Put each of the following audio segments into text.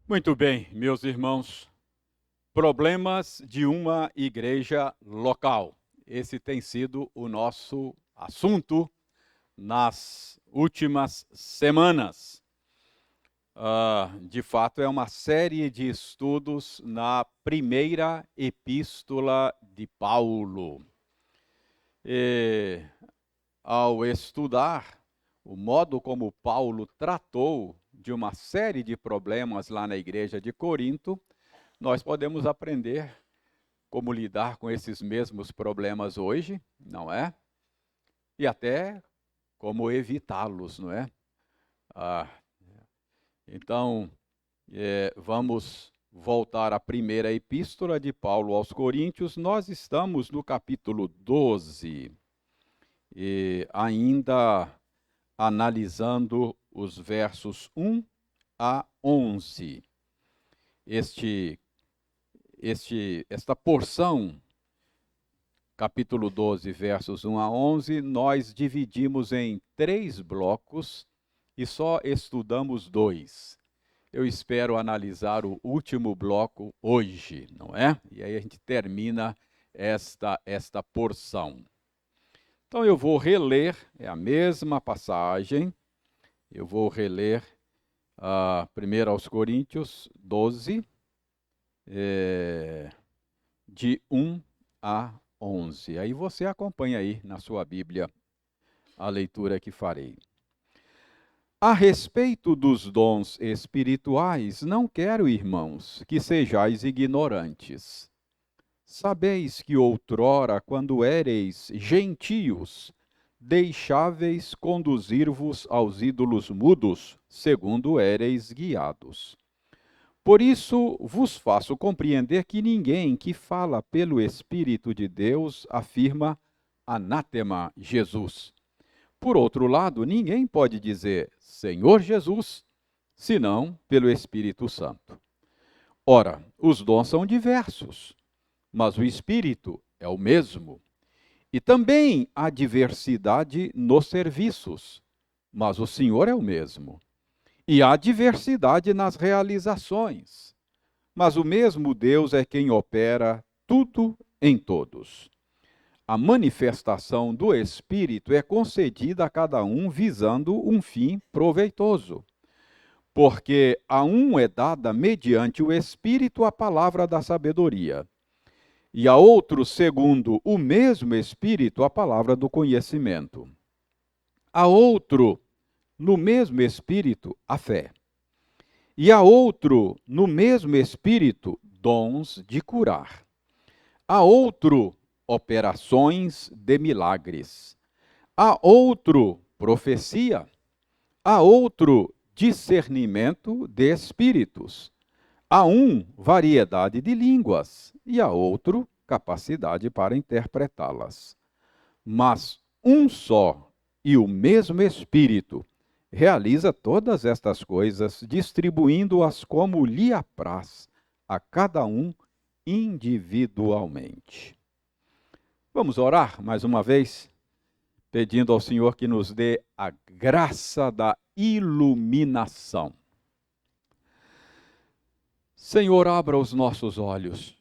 Muito bem, meus irmãos. Problemas de uma igreja local. Esse tem sido o nosso assunto nas últimas semanas. De fato, é uma série de estudos na primeira epístola de Paulo. E, ao estudar o modo como Paulo tratou de uma série de problemas lá na igreja de Corinto, nós podemos aprender como lidar com esses mesmos problemas hoje, não é? E até como evitá-los, não é? Ah, então, vamos voltar à primeira epístola de Paulo aos Coríntios. Nós estamos no capítulo 12 e ainda analisando os versos 1 a 11. Esta porção, capítulo 12, versos 1 a 11, nós dividimos em 3 blocos e só estudamos 2. Eu espero analisar o último bloco hoje, não é? E aí a gente termina esta porção. Então eu vou reler, é a mesma passagem, eu vou reler 1 aos Coríntios 12, de 1 a 11. Aí você acompanha aí na sua Bíblia a leitura que farei. A respeito dos dons espirituais, não quero, irmãos, que sejais ignorantes. Sabeis que outrora, quando éreis gentios, deixáveis conduzir-vos aos ídolos mudos, segundo éreis guiados. Por isso vos faço compreender que ninguém que fala pelo Espírito de Deus afirma anátema Jesus. Por outro lado, ninguém pode dizer Senhor Jesus, senão pelo Espírito Santo. Ora, os dons são diversos, mas o Espírito é o mesmo. E também há diversidade nos serviços, mas o Senhor é o mesmo. E há diversidade nas realizações, mas o mesmo Deus é quem opera tudo em todos. A manifestação do Espírito é concedida a cada um visando um fim proveitoso. Porque a um é dada mediante o Espírito a palavra da sabedoria, e a outro, segundo o mesmo Espírito, a palavra do conhecimento. A outro, no mesmo Espírito, a fé. E a outro, no mesmo Espírito, dons de curar. A outro, operações de milagres. A outro, profecia. A outro, discernimento de espíritos. A um, variedade de línguas. E a outro, capacidade para interpretá-las. Mas um só e o mesmo Espírito realiza todas estas coisas, distribuindo-as como lhe apraz a cada um individualmente. Vamos orar mais uma vez, pedindo ao Senhor que nos dê a graça da iluminação. Senhor, abra os nossos olhos,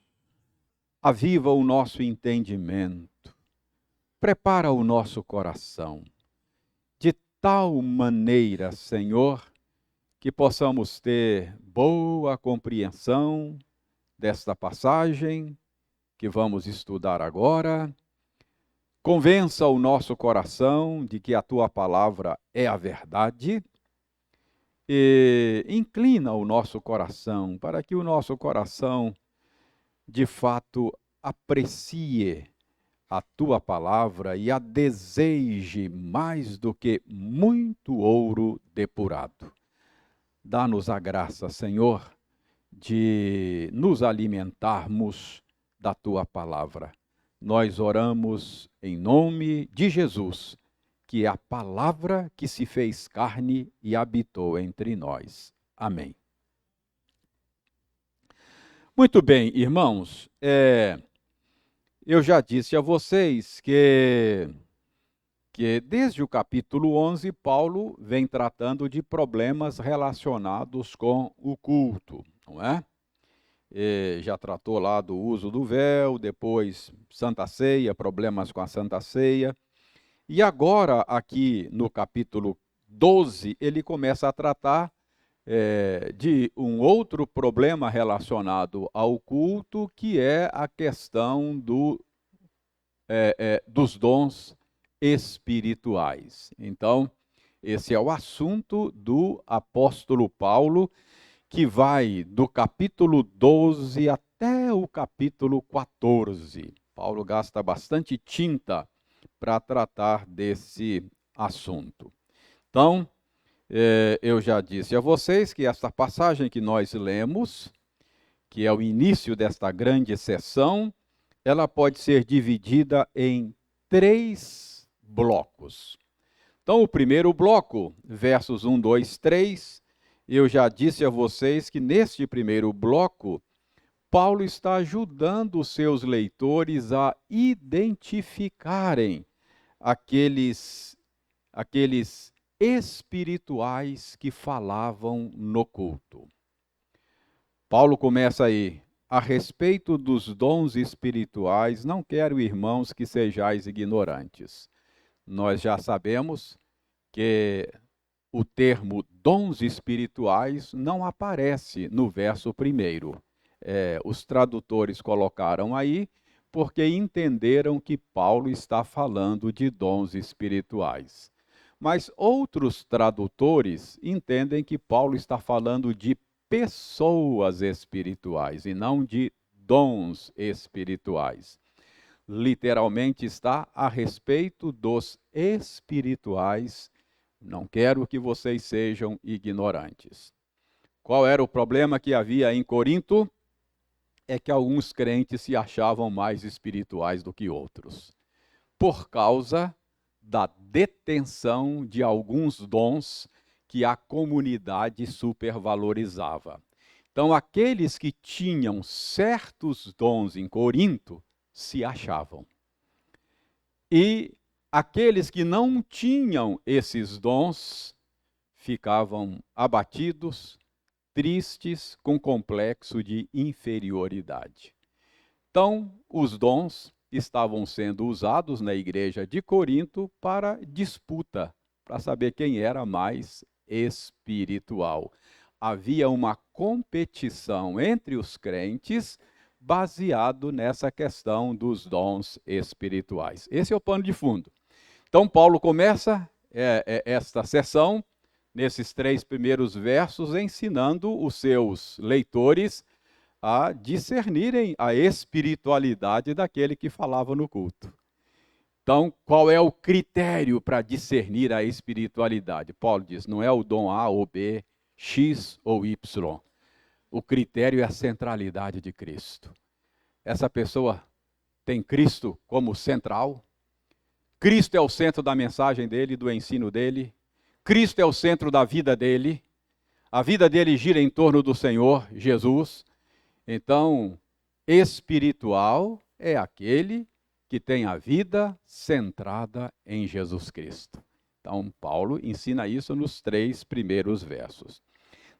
aviva o nosso entendimento, prepara o nosso coração, de tal maneira, Senhor, que possamos ter boa compreensão desta passagem que vamos estudar agora. Convença o nosso coração de que a tua palavra é a verdade e inclina o nosso coração para que o nosso coração, de fato, aprecie a tua palavra e a deseje mais do que muito ouro depurado. Dá-nos a graça, Senhor, de nos alimentarmos da tua palavra. Nós oramos em nome de Jesus, que é a palavra que se fez carne e habitou entre nós. Amém. Muito bem, irmãos, eu já disse a vocês que desde o capítulo 11, Paulo vem tratando de problemas relacionados com o culto. não é? Já tratou lá do uso do véu, depois Santa Ceia, problemas com a Santa Ceia. E agora, aqui no capítulo 12, ele começa a tratar de um outro problema relacionado ao culto, que é a questão dos dons espirituais. Então, esse é o assunto do apóstolo Paulo, que vai do capítulo 12 até o capítulo 14. Paulo gasta bastante tinta para tratar desse assunto. Então, eu já disse a vocês que esta passagem que nós lemos, que é o início desta grande sessão, ela pode ser dividida em 3 blocos. Então, o primeiro bloco, versos 1, 2, 3, eu já disse a vocês que neste primeiro bloco, Paulo está ajudando os seus leitores a identificarem aqueles espirituais que falavam no culto. Paulo começa aí: a respeito dos dons espirituais, não quero, irmãos, que sejais ignorantes. Nós já sabemos que o termo dons espirituais não aparece no verso primeiro. Os tradutores colocaram aí porque entenderam que Paulo está falando de dons espirituais. Mas outros tradutores entendem que Paulo está falando de pessoas espirituais e não de dons espirituais. Literalmente está a respeito dos espirituais. Não quero que vocês sejam ignorantes. Qual era o problema que havia em Corinto? É que alguns crentes se achavam mais espirituais do que outros, por causa da detenção de alguns dons que a comunidade supervalorizava. Então, aqueles que tinham certos dons em Corinto se achavam. E aqueles que não tinham esses dons ficavam abatidos, tristes, com complexo de inferioridade. Então, os dons estavam sendo usados na igreja de Corinto para disputa, para saber quem era mais espiritual. Havia uma competição entre os crentes baseado nessa questão dos dons espirituais. Esse é o pano de fundo. Então, Paulo começa esta sessão, nesses 3 primeiros versos, ensinando os seus leitores a discernirem a espiritualidade daquele que falava no culto. Então, qual é o critério para discernir a espiritualidade? Paulo diz, não é o dom A ou B, X ou Y. O critério é a centralidade de Cristo. Essa pessoa tem Cristo como central. Cristo é o centro da mensagem dele, do ensino dele. Cristo é o centro da vida dele. A vida dele gira em torno do Senhor Jesus. Então, espiritual é aquele que tem a vida centrada em Jesus Cristo. Então, Paulo ensina isso nos 3 primeiros versos.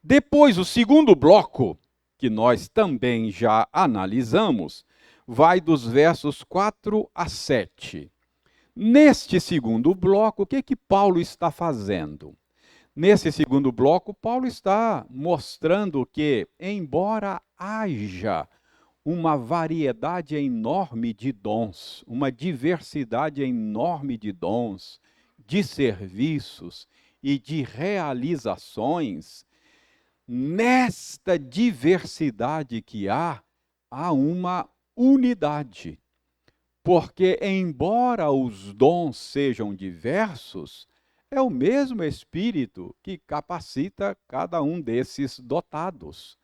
Depois, o segundo bloco, que nós também já analisamos, vai dos versos 4 a 7. Neste segundo bloco, o que Paulo está fazendo? Nesse segundo bloco, Paulo está mostrando que, embora haja uma variedade enorme de dons, uma diversidade enorme de dons, de serviços e de realizações, nesta diversidade que há uma unidade. Porque, embora os dons sejam diversos, é o mesmo Espírito que capacita cada um desses dotados.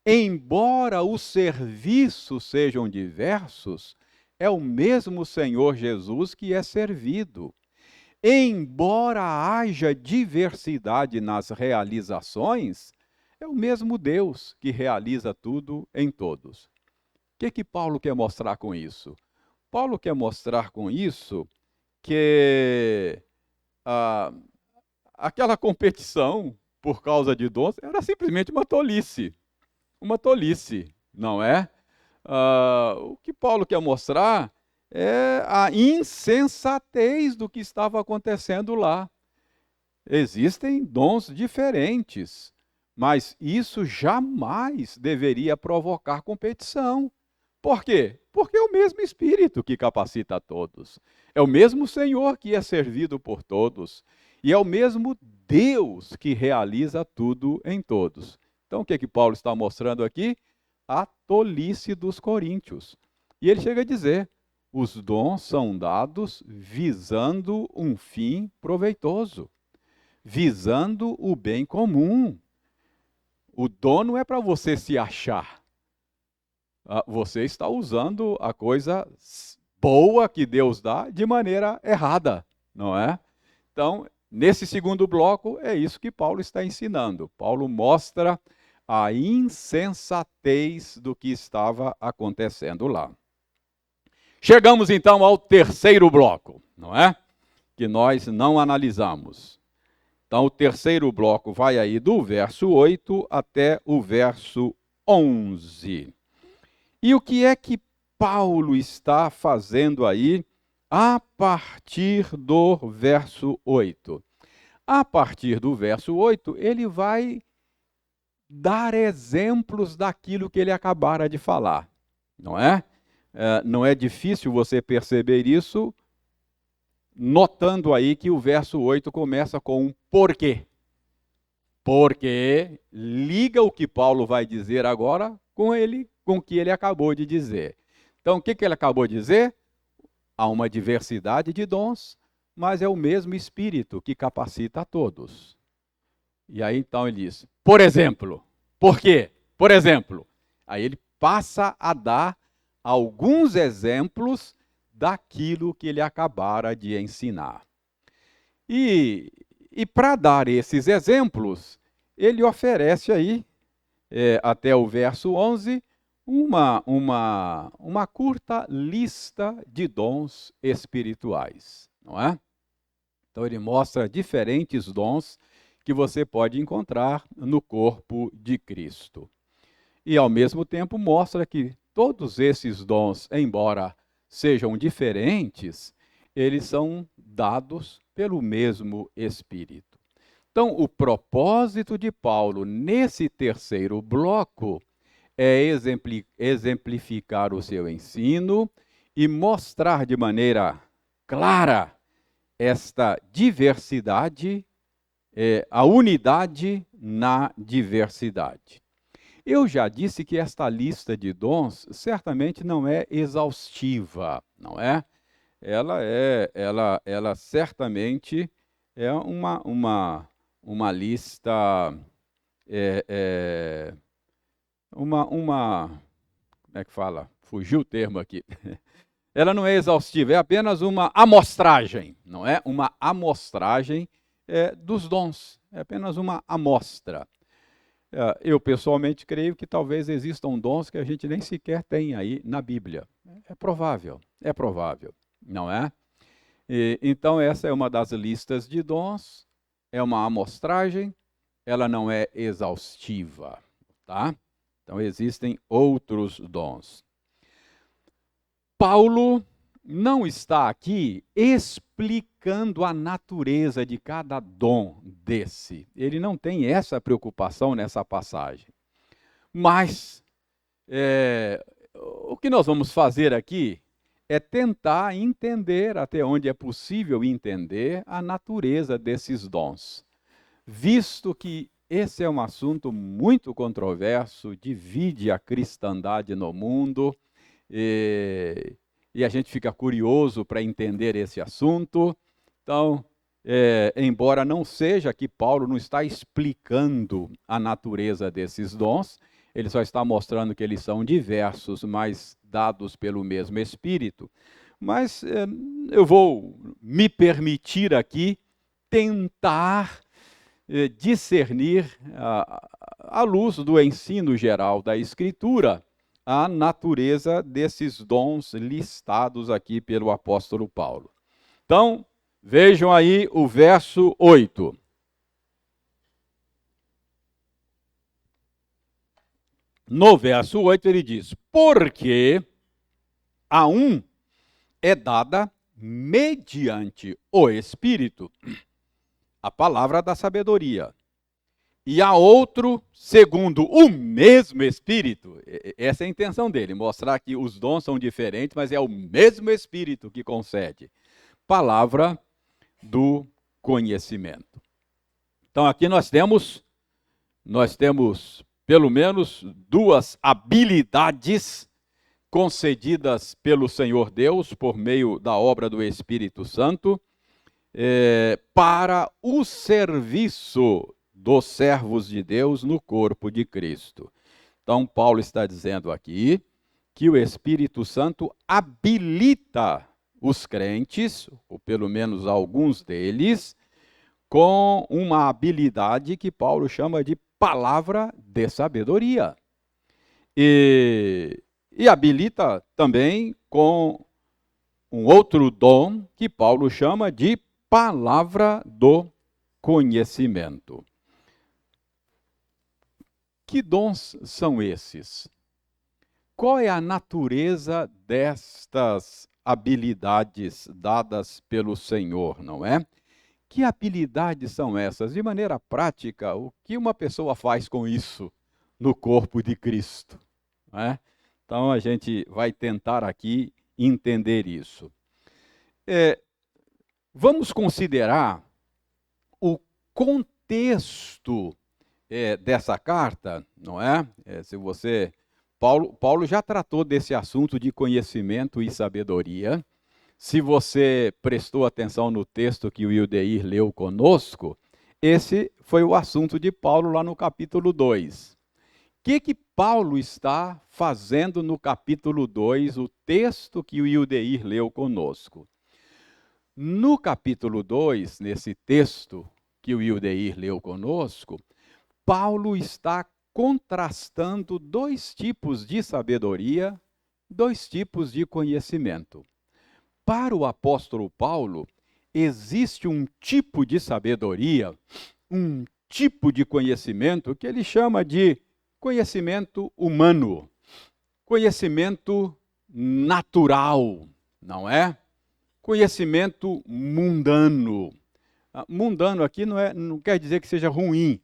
Embora os serviços sejam diversos, é o mesmo Senhor Jesus que é servido. Embora haja diversidade nas realizações, é o mesmo Deus que realiza tudo em todos. O que Paulo quer mostrar com isso? Paulo quer mostrar com isso que aquela competição por causa de dons era simplesmente uma tolice. uma tolice, não é? O que Paulo quer mostrar é a insensatez do que estava acontecendo lá. Existem dons diferentes, mas isso jamais deveria provocar competição. Por quê? Porque é o mesmo Espírito que capacita a todos. É o mesmo Senhor que é servido por todos. E é o mesmo Deus que realiza tudo em todos. Então, o que que Paulo está mostrando aqui? A tolice dos coríntios. E ele chega a dizer: os dons são dados visando um fim proveitoso, visando o bem comum. O dom não é para você se achar. Você está usando a coisa boa que Deus dá de maneira errada, não é? Então, nesse segundo bloco, é isso que Paulo está ensinando. Paulo mostra a insensatez do que estava acontecendo lá. Chegamos então ao terceiro bloco, não é? Que nós não analisamos. Então, o terceiro bloco vai aí do verso 8 até o verso 11. E o que é que Paulo está fazendo aí a partir do verso 8? A partir do verso 8, ele vai dar exemplos daquilo que ele acabara de falar, não é? Não é difícil você perceber isso, notando aí que o verso 8 começa com um porquê. Porque liga o que Paulo vai dizer agora com o que ele acabou de dizer. Então, o que ele acabou de dizer? Há uma diversidade de dons, mas é o mesmo Espírito que capacita a todos. E aí, então, ele diz, por exemplo, por quê? Por exemplo, aí ele passa a dar alguns exemplos daquilo que ele acabara de ensinar. E para dar esses exemplos, ele oferece aí, até o verso 11, uma curta lista de dons espirituais, não é? Então ele mostra diferentes dons que você pode encontrar no corpo de Cristo. E ao mesmo tempo mostra que todos esses dons, embora sejam diferentes, eles são dados pelo mesmo Espírito. Então, o propósito de Paulo nesse terceiro bloco é exemplificar o seu ensino e mostrar de maneira clara esta diversidade, a unidade na diversidade. Eu já disse que esta lista de dons certamente não é exaustiva, não é? Ela certamente é uma lista, como é que fala? Fugiu o termo aqui. Ela não é exaustiva, é apenas uma amostragem, não é? Uma amostragem dos dons, é apenas uma amostra. Eu pessoalmente creio que talvez existam dons que a gente nem sequer tem aí na Bíblia. É provável, não é? Então essa é uma das listas de dons, é uma amostragem, ela não é exaustiva, tá? Então existem outros dons. Paulo não está aqui explicando a natureza de cada dom desse. Ele não tem essa preocupação nessa passagem. Mas o que nós vamos fazer aqui é tentar entender, até onde é possível entender, a natureza desses dons. Visto que esse é um assunto muito controverso, divide a cristandade no mundo, e a gente fica curioso para entender esse assunto. Então, embora não seja que Paulo não está explicando a natureza desses dons, ele só está mostrando que eles são diversos, mas dados pelo mesmo Espírito. Mas eu vou me permitir aqui tentar discernir, à luz do ensino geral da Escritura, a natureza desses dons listados aqui pelo apóstolo Paulo. Então, vejam aí o verso 8. No verso 8 ele diz: porque a um é dada mediante o Espírito a palavra da sabedoria, e a outro segundo o mesmo Espírito. Essa é a intenção dele, mostrar que os dons são diferentes, mas é o mesmo Espírito que concede. Palavra do conhecimento. Então aqui nós temos pelo menos duas habilidades concedidas pelo Senhor Deus por meio da obra do Espírito Santo para o serviço dos servos de Deus no corpo de Cristo. Então Paulo está dizendo aqui que o Espírito Santo habilita os crentes, ou pelo menos alguns deles, com uma habilidade que Paulo chama de palavra de sabedoria. E habilita também com um outro dom que Paulo chama de palavra do conhecimento. Que dons são esses? Qual é a natureza destas habilidades dadas pelo Senhor, não é? Que habilidades são essas? De maneira prática, o que uma pessoa faz com isso no corpo de Cristo? Não é? Então a gente vai tentar aqui entender isso. Vamos considerar o contexto dessa carta, não é? Paulo já tratou desse assunto de conhecimento e sabedoria. Se você prestou atenção no texto que o Wildeir leu conosco, esse foi o assunto de Paulo lá no capítulo 2. O que Paulo está fazendo no capítulo 2, o texto que o Wildeir leu conosco? No capítulo 2, nesse texto que o Wildeir leu conosco, Paulo está contrastando dois tipos de sabedoria, dois tipos de conhecimento. Para o apóstolo Paulo, existe um tipo de sabedoria, um tipo de conhecimento que ele chama de conhecimento humano, conhecimento natural, não é? Conhecimento mundano. Mundano aqui não quer dizer que seja ruim,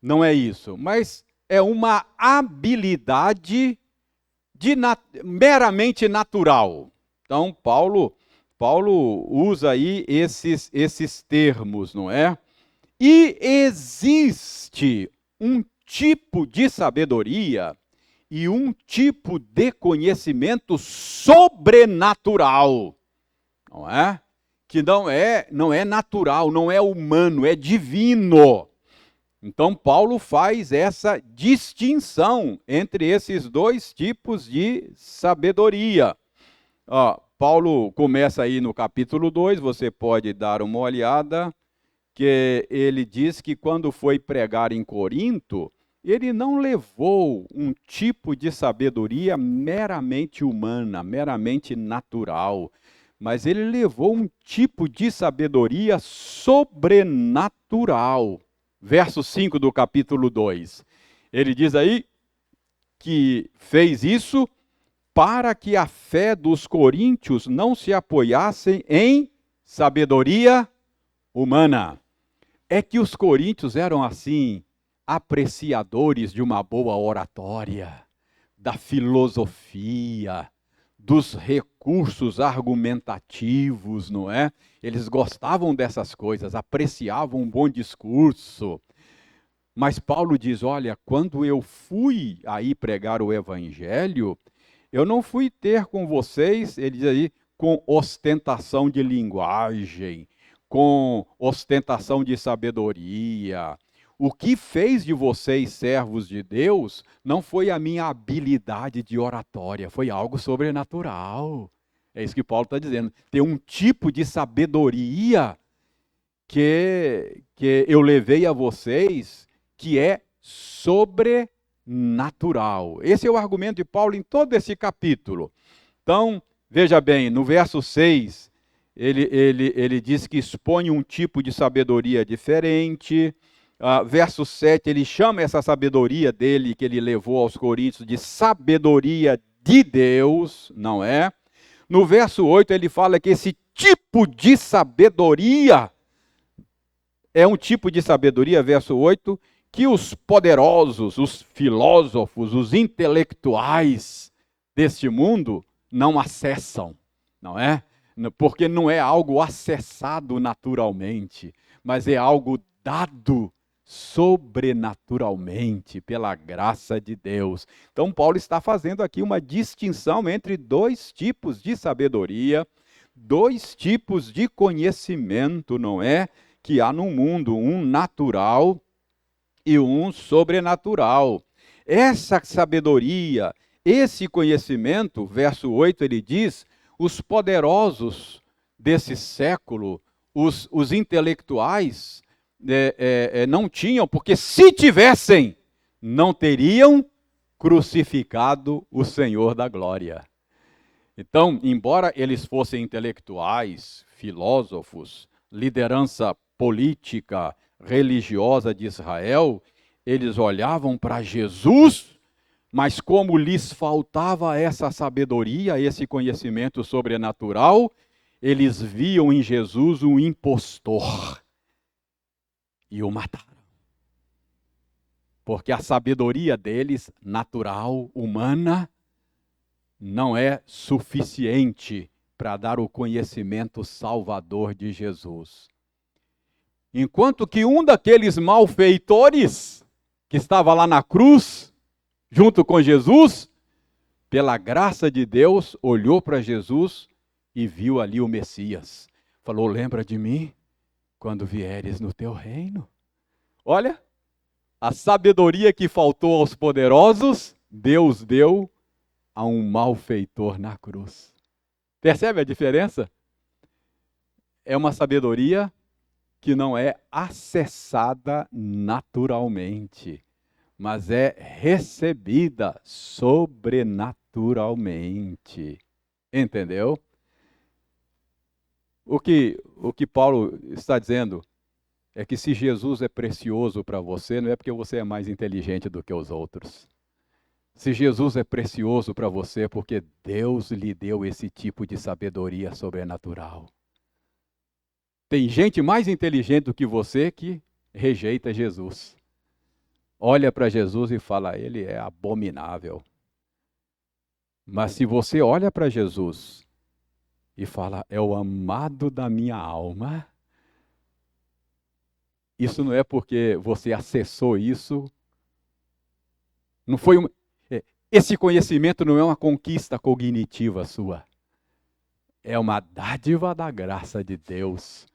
não é isso, mas é uma habilidade meramente natural. Então, Paulo usa aí esses termos, não é? E existe um tipo de sabedoria e um tipo de conhecimento sobrenatural, não é? Que não é natural, não é humano, é divino. Então, Paulo faz essa distinção entre esses dois tipos de sabedoria. Paulo começa aí no capítulo 2, você pode dar uma olhada, que ele diz que quando foi pregar em Corinto, ele não levou um tipo de sabedoria meramente humana, meramente natural, mas ele levou um tipo de sabedoria sobrenatural. Verso 5 do capítulo 2. Ele diz aí que fez isso para que a fé dos coríntios não se apoiasse em sabedoria humana. É que os coríntios eram assim, apreciadores de uma boa oratória, da filosofia, dos recursos argumentativos, não é? Eles gostavam dessas coisas, apreciavam um bom discurso. Mas Paulo diz, olha, quando eu fui aí pregar o evangelho, eu não fui ter com vocês, ele diz aí, com ostentação de linguagem, com ostentação de sabedoria. O que fez de vocês servos de Deus não foi a minha habilidade de oratória, foi algo sobrenatural. É isso que Paulo está dizendo. Tem um tipo de sabedoria que eu levei a vocês que é sobrenatural. Esse é o argumento de Paulo em todo esse capítulo. Então, veja bem, no verso 6, ele diz que expõe um tipo de sabedoria diferente, verso 7, ele chama essa sabedoria dele, que ele levou aos Coríntios, de sabedoria de Deus, não é? No verso 8, ele fala que esse tipo de sabedoria é um tipo de sabedoria, verso 8, que os poderosos, os filósofos, os intelectuais deste mundo não acessam, não é? Porque não é algo acessado naturalmente, mas é algo dado sobrenaturalmente pela graça de Deus. Então Paulo está fazendo aqui uma distinção entre dois tipos de sabedoria, dois tipos de conhecimento, não é? Que há no mundo, um natural e um sobrenatural. Essa sabedoria, esse conhecimento, verso 8 ele diz, os poderosos desse século, os intelectuais, não tinham, porque se tivessem, não teriam crucificado o Senhor da glória. Então, embora eles fossem intelectuais, filósofos, liderança política, religiosa de Israel, eles olhavam para Jesus, mas como lhes faltava essa sabedoria, esse conhecimento sobrenatural, eles viam em Jesus um impostor e o mataram. Porque a sabedoria deles, natural, humana, não é suficiente para dar o conhecimento salvador de Jesus. Enquanto que um daqueles malfeitores, que estava lá na cruz, junto com Jesus, pela graça de Deus, olhou para Jesus e viu ali o Messias. Falou, lembra de mim quando vieres no teu reino. Olha, a sabedoria que faltou aos poderosos, Deus deu a um malfeitor na cruz. Percebe a diferença? É uma sabedoria que não é acessada naturalmente, mas é recebida sobrenaturalmente. Entendeu? O que Paulo está dizendo é que se Jesus é precioso para você, não é porque você é mais inteligente do que os outros. Se Jesus é precioso para você, é porque Deus lhe deu esse tipo de sabedoria sobrenatural. Tem gente mais inteligente do que você que rejeita Jesus. Olha para Jesus e fala, ele é abominável. Mas se você olha para Jesus e fala, é o amado da minha alma, isso não é porque você acessou isso, não foi esse conhecimento não é uma conquista cognitiva sua. É uma dádiva da graça de Deus.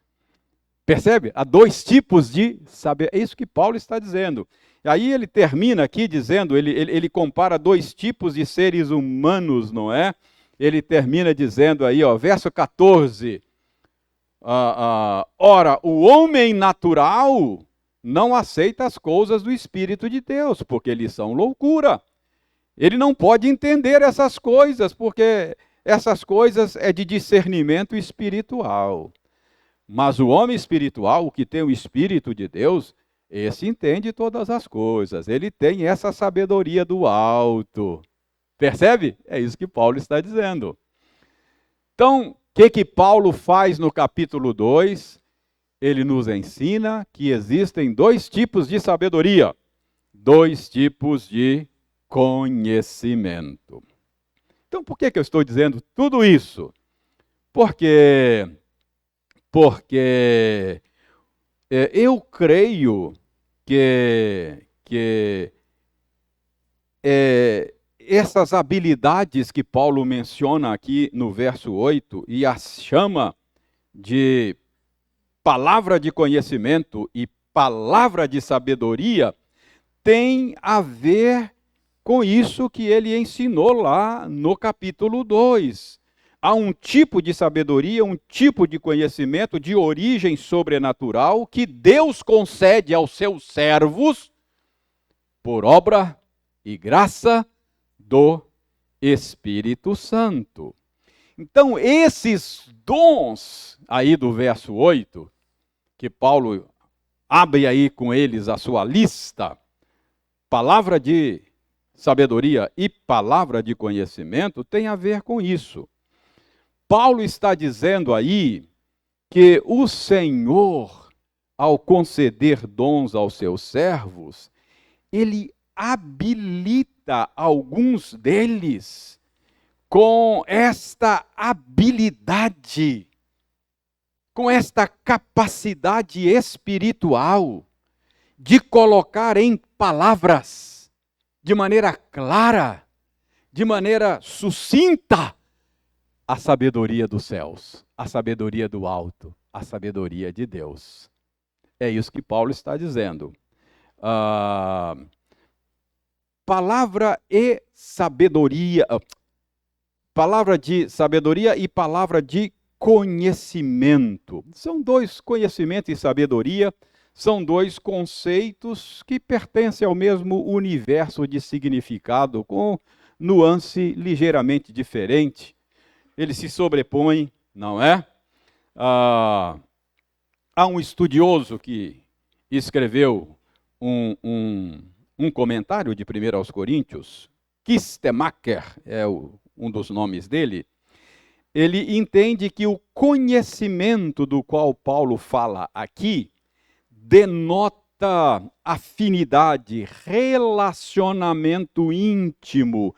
Percebe? Há dois tipos de saber. É isso que Paulo está dizendo. E aí ele termina aqui dizendo, ele compara dois tipos de seres humanos, não é? Ele termina dizendo aí, ó, verso 14. Ora, o homem natural não aceita as coisas do Espírito de Deus, porque eles são loucura. Ele não pode entender essas coisas, porque essas coisas é de discernimento espiritual. Mas o homem espiritual, o que tem o Espírito de Deus, esse entende todas as coisas. Ele tem essa sabedoria do alto. Percebe? É isso que Paulo está dizendo. Então, o que Paulo faz no capítulo 2? Ele nos ensina que existem dois tipos de sabedoria. Dois tipos de conhecimento. Então, por que eu estou dizendo tudo isso? Porque eu creio que essas habilidades que Paulo menciona aqui no verso 8 e as chama de palavra de conhecimento e palavra de sabedoria, tem a ver com isso que ele ensinou lá no capítulo 2. Há um tipo de sabedoria, um tipo de conhecimento de origem sobrenatural que Deus concede aos seus servos por obra e graça do Espírito Santo. Então, esses dons aí do verso 8, que Paulo Abre aí com eles a sua lista. Palavra de sabedoria e palavra de conhecimento tem a ver com isso. Paulo está dizendo aí que o Senhor, ao conceder dons aos seus servos, ele habilita alguns deles com esta habilidade, com esta capacidade espiritual de colocar em palavras, de maneira clara, de maneira sucinta, a sabedoria dos céus, a sabedoria do alto, a sabedoria de Deus. É isso que Paulo está dizendo. Palavra e sabedoria, palavra de sabedoria e palavra de conhecimento. São dois, conhecimento e sabedoria, são dois conceitos que pertencem ao mesmo universo de significado, com nuance ligeiramente diferente. Eles se sobrepõem, não é? Há um estudioso que escreveu um comentário de 1 aos Coríntios, Kistemacher é um dos nomes dele. Ele entende que o conhecimento do qual Paulo fala aqui denota afinidade, relacionamento íntimo.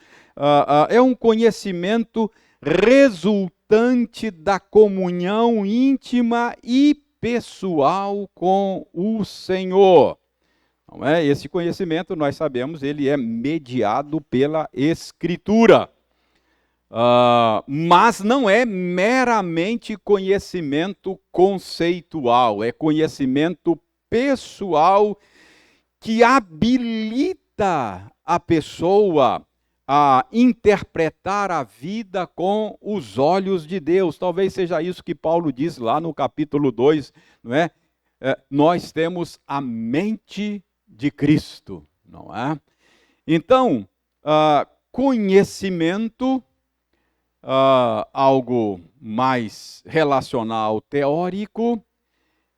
É um conhecimento resultante da comunhão íntima e pessoal com o Senhor. Não é? Esse conhecimento, nós sabemos, ele é mediado pela Escritura. Mas não é meramente conhecimento conceitual, é conhecimento pessoal que habilita a pessoa a interpretar a vida com os olhos de Deus. Talvez seja isso que Paulo diz lá no capítulo 2, não é? Nós temos a mente de Cristo, não é? Então, conhecimento, algo mais relacional, teórico,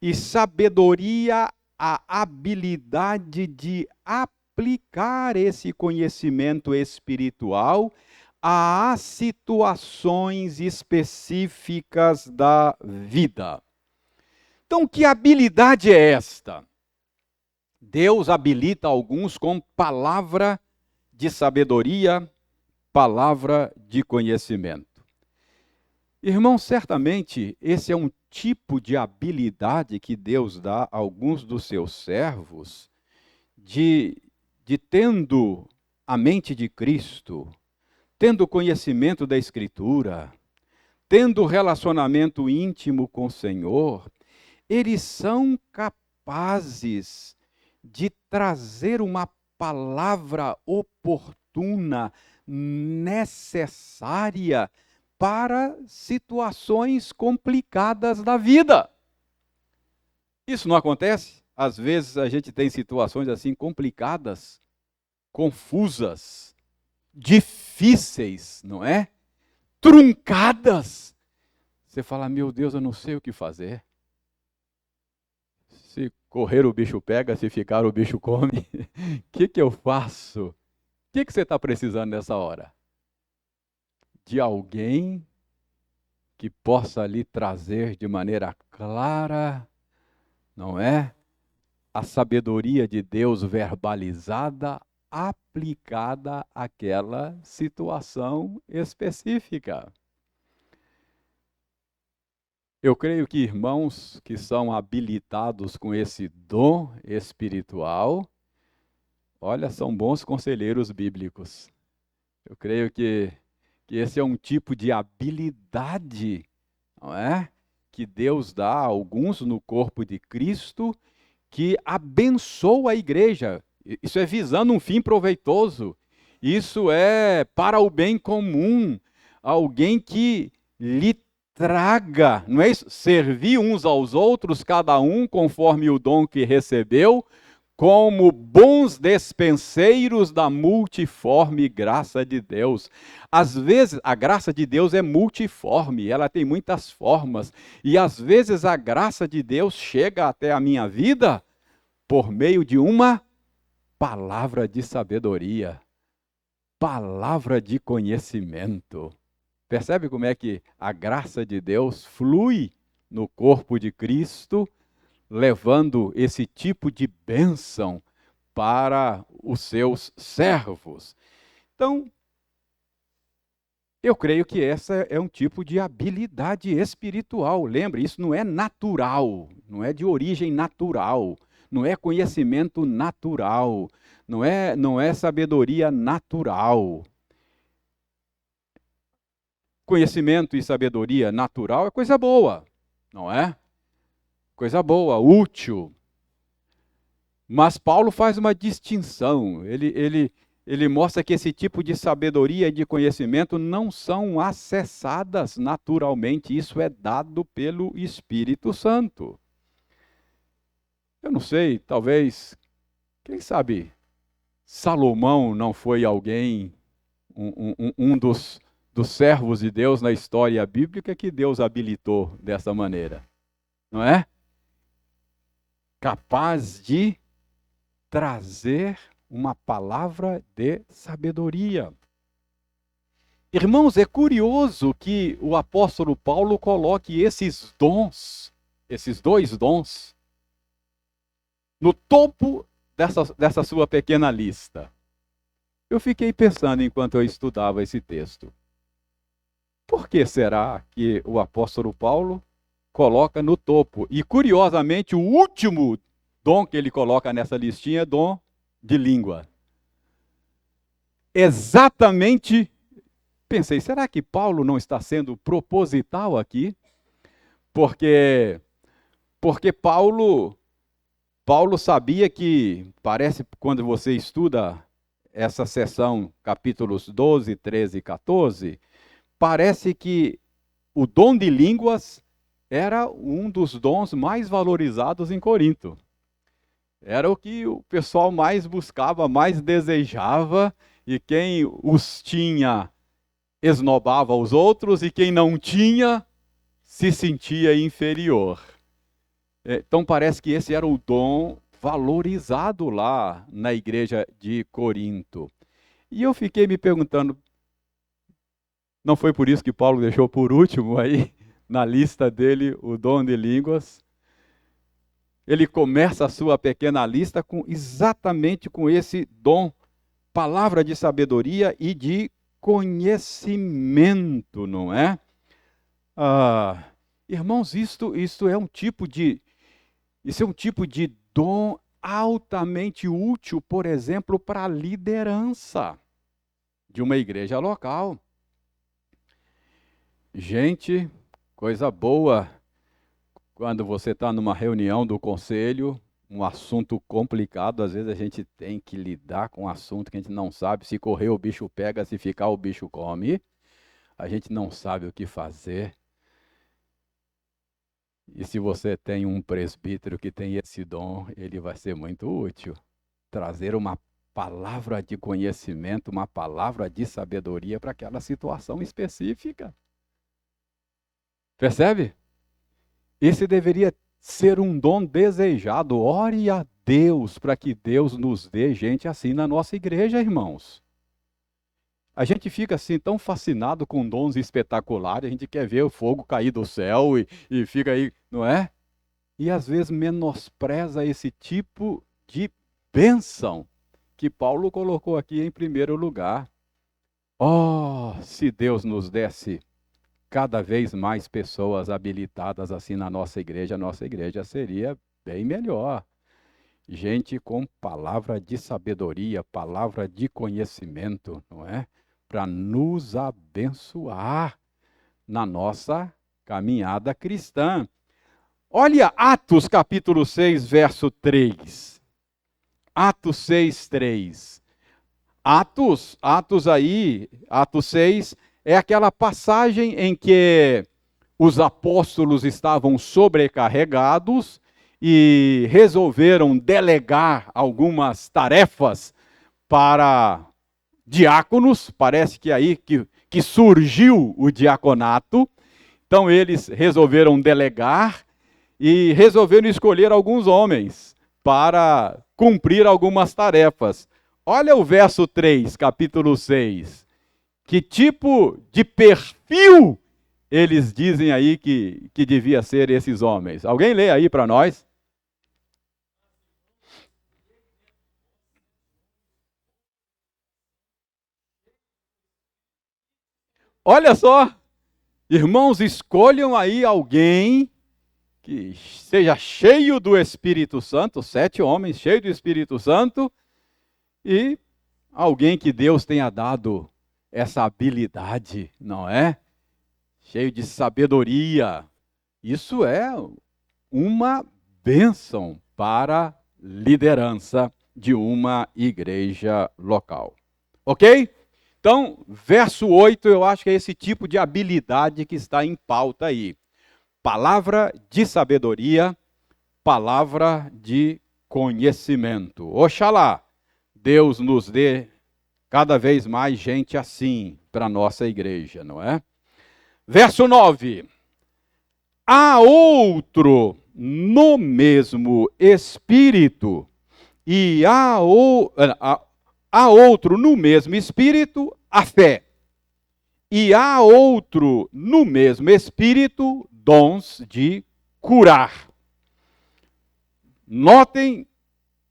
e sabedoria, a habilidade de aplicar esse conhecimento espiritual às situações específicas da vida. Então, que habilidade é esta? Deus habilita alguns com palavra de sabedoria, palavra de conhecimento. Irmão, certamente esse é um tipo de habilidade que Deus dá a alguns dos seus servos, de tendo a mente de Cristo, tendo conhecimento da Escritura, tendo relacionamento íntimo com o Senhor, eles são capazes de trazer uma palavra oportuna, necessária para situações complicadas da vida. Isso não acontece? Às vezes a gente tem situações assim complicadas, confusas, difíceis, não é? Truncadas. Você fala, meu Deus, eu não sei o que fazer. Se correr o bicho pega, se ficar o bicho come. O que eu faço? O que você está precisando nessa hora? De alguém que possa lhe trazer de maneira clara, não é? A sabedoria de Deus verbalizada, aplicada àquela situação específica. Eu creio que irmãos que são habilitados com esse dom espiritual, olha, são bons conselheiros bíblicos. Eu creio que esse é um tipo de habilidade, não é? Que Deus dá a alguns no corpo de Cristo, que abençoa a igreja. Isso é visando um fim proveitoso. Isso é para o bem comum. Alguém que lhe traga, não é isso? Servir uns aos outros, cada um conforme o dom que recebeu, como bons despenseiros da multiforme graça de Deus. Às vezes, a graça de Deus é multiforme, ela tem muitas formas. E às vezes a graça de Deus chega até a minha vida, por meio de uma palavra de sabedoria, palavra de conhecimento. Percebe como é que a graça de Deus flui no corpo de Cristo, levando esse tipo de bênção para os seus servos? Então, eu creio que essa é um tipo de habilidade espiritual. Lembre, isso não é natural, não é de origem natural, não é conhecimento natural, não é sabedoria natural. Conhecimento e sabedoria natural é coisa boa, não é? Coisa boa, útil. Mas Paulo faz uma distinção. Ele mostra que esse tipo de sabedoria e de conhecimento não são acessadas naturalmente. Isso é dado pelo Espírito Santo. Eu não sei, talvez, quem sabe, Salomão não foi alguém, um dos servos de Deus na história bíblica que Deus habilitou dessa maneira, não é? Capaz de trazer uma palavra de sabedoria. Irmãos, é curioso que o apóstolo Paulo coloque esses dons, esses dois dons, no topo dessa sua pequena lista. Eu fiquei pensando enquanto eu estudava esse texto. Por que será que o apóstolo Paulo coloca no topo? E, curiosamente, o último dom que ele coloca nessa listinha é dom de língua. Exatamente, pensei, será que Paulo não está sendo proposital aqui? Porque Paulo sabia que, parece quando você estuda essa seção, capítulos 12, 13 e 14, parece que o dom de línguas era um dos dons mais valorizados em Corinto. Era o que o pessoal mais buscava, mais desejava, e quem os tinha esnobava os outros, e quem não tinha se sentia inferior. Então parece que esse era o dom valorizado lá na igreja de Corinto. E eu fiquei me perguntando, não foi por isso que Paulo deixou por último aí na lista dele o dom de línguas? Ele começa a sua pequena lista exatamente com esse dom, palavra de sabedoria e de conhecimento, não é? Irmãos, isto é um tipo de dom altamente útil, por exemplo, para a liderança de uma igreja local. Gente, coisa boa quando você está numa reunião do conselho, um assunto complicado, às vezes a gente tem que lidar com um assunto que a gente não sabe, se correr o bicho pega, se ficar o bicho come, a gente não sabe o que fazer. E se você tem um presbítero que tem esse dom, ele vai ser muito útil. Trazer uma palavra de conhecimento, uma palavra de sabedoria para aquela situação específica. Percebe? Esse deveria ser um dom desejado. Ore a Deus para que Deus nos dê gente assim na nossa igreja, irmãos. A gente fica assim tão fascinado com dons espetaculares, a gente quer ver o fogo cair do céu e fica aí, não é? E às vezes menospreza esse tipo de bênção que Paulo colocou aqui em primeiro lugar. Oh, se Deus nos desse cada vez mais pessoas habilitadas assim na nossa igreja, a nossa igreja seria bem melhor. Gente com palavra de sabedoria, palavra de conhecimento, não é? Para nos abençoar na nossa caminhada cristã. Olha Atos capítulo 6, verso 3. Atos 6, 3. Atos 6, é aquela passagem em que os apóstolos estavam sobrecarregados e resolveram delegar algumas tarefas para diáconos. Parece que aí que surgiu o diaconato. Então eles resolveram delegar e resolveram escolher alguns homens para cumprir algumas tarefas. Olha o verso 3, capítulo 6. Que tipo de perfil eles dizem aí que devia ser esses homens? Alguém lê aí para nós? Olha só, irmãos, escolham aí alguém que seja cheio do Espírito Santo, 7 homens cheios do Espírito Santo, e alguém que Deus tenha dado essa habilidade, não é? Cheio de sabedoria. Isso é uma bênção para a liderança de uma igreja local. Ok? Então, verso 8, eu acho que é esse tipo de habilidade que está em pauta aí. Palavra de sabedoria, palavra de conhecimento. Oxalá Deus nos dê cada vez mais gente assim para a nossa igreja, não é? Verso 9. Há outro no mesmo Espírito, e há outro no mesmo Espírito, a fé. E há outro no mesmo Espírito, dons de curar. Notem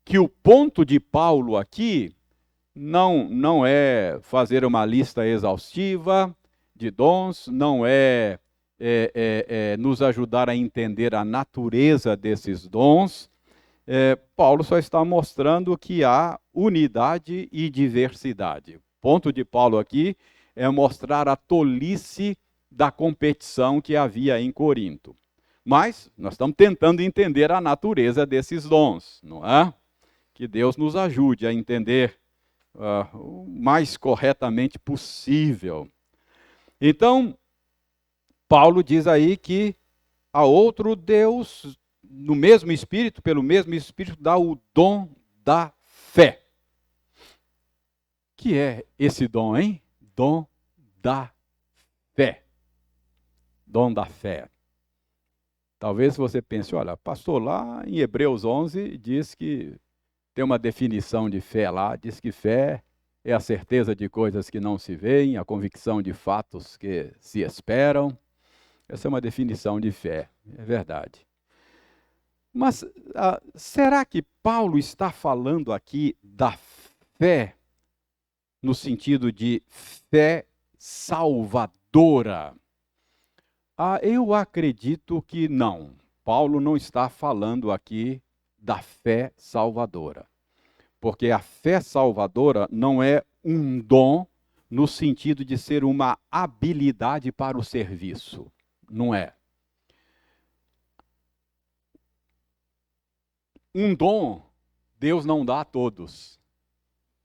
que o ponto de Paulo aqui não é fazer uma lista exaustiva de dons, não é nos ajudar a entender a natureza desses dons. Paulo só está mostrando que há unidade e diversidade. O ponto de Paulo aqui é mostrar a tolice da competição que havia em Corinto. Mas nós estamos tentando entender a natureza desses dons, não é? Que Deus nos ajude a entender o mais corretamente possível. Então, Paulo diz aí que a outro Deus, no mesmo Espírito, pelo mesmo Espírito, dá o dom da fé. Que é esse dom, hein? Dom da fé. Dom da fé. Talvez você pense, olha, pastor, lá em Hebreus 11 diz que tem uma definição de fé lá, diz que fé é a certeza de coisas que não se veem, a convicção de fatos que se esperam. Essa é uma definição de fé, é verdade. Mas será que Paulo está falando aqui da fé no sentido de fé salvadora? Eu acredito que não. Paulo não está falando aqui da fé salvadora. Porque a fé salvadora não é um dom no sentido de ser uma habilidade para o serviço. Não é. Um dom, Deus não dá a todos.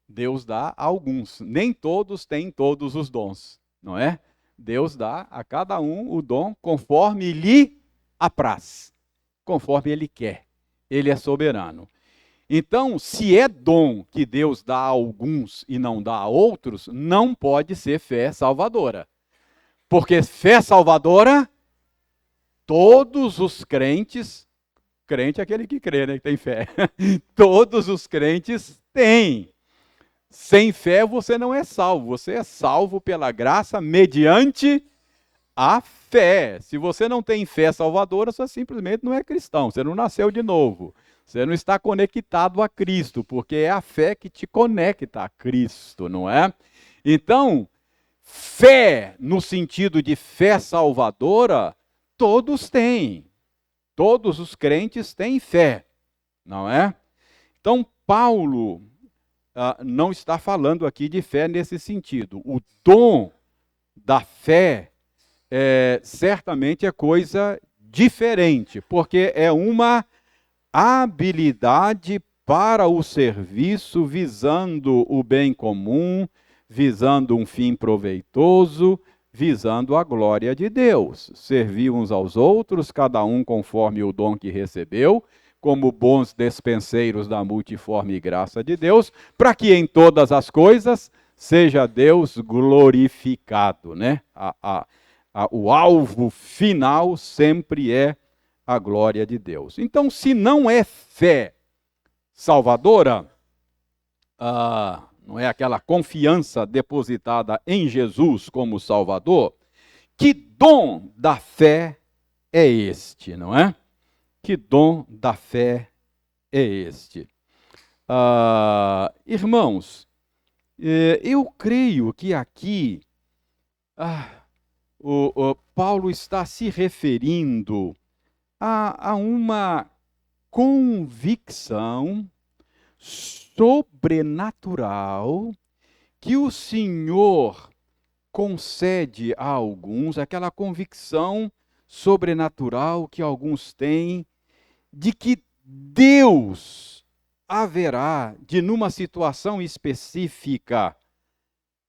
Deus dá a alguns. Nem todos têm todos os dons, não é? Deus dá a cada um o dom conforme lhe apraz, conforme ele quer. Ele é soberano. Então, se é dom que Deus dá a alguns e não dá a outros, não pode ser fé salvadora. Porque fé salvadora, todos os crente é aquele que crê, né, que tem fé. Todos os crentes têm. Sem fé você não é salvo. Você é salvo pela graça mediante a fé. Se você não tem fé salvadora, você simplesmente não é cristão. Você não nasceu de novo. Você não está conectado a Cristo, porque é a fé que te conecta a Cristo, não é? Então, fé no sentido de fé salvadora, todos têm. Todos os crentes têm fé, não é? Então, Paulo não está falando aqui de fé nesse sentido. O dom da fé certamente é coisa diferente, porque é uma habilidade para o serviço visando o bem comum, visando um fim proveitoso, visando a glória de Deus. Servir uns aos outros, cada um conforme o dom que recebeu, como bons despenseiros da multiforme graça de Deus, para que em todas as coisas seja Deus glorificado, né? O alvo final sempre é a glória de Deus. Então, se não é fé salvadora, não é aquela confiança depositada em Jesus como Salvador, que dom da fé é este, não é? Que dom da fé é este? Irmãos, eu creio que aqui o Paulo está se referindo a uma convicção sobrenatural que o Senhor concede a alguns, aquela convicção sobrenatural que alguns têm de que Deus haverá de, numa situação específica,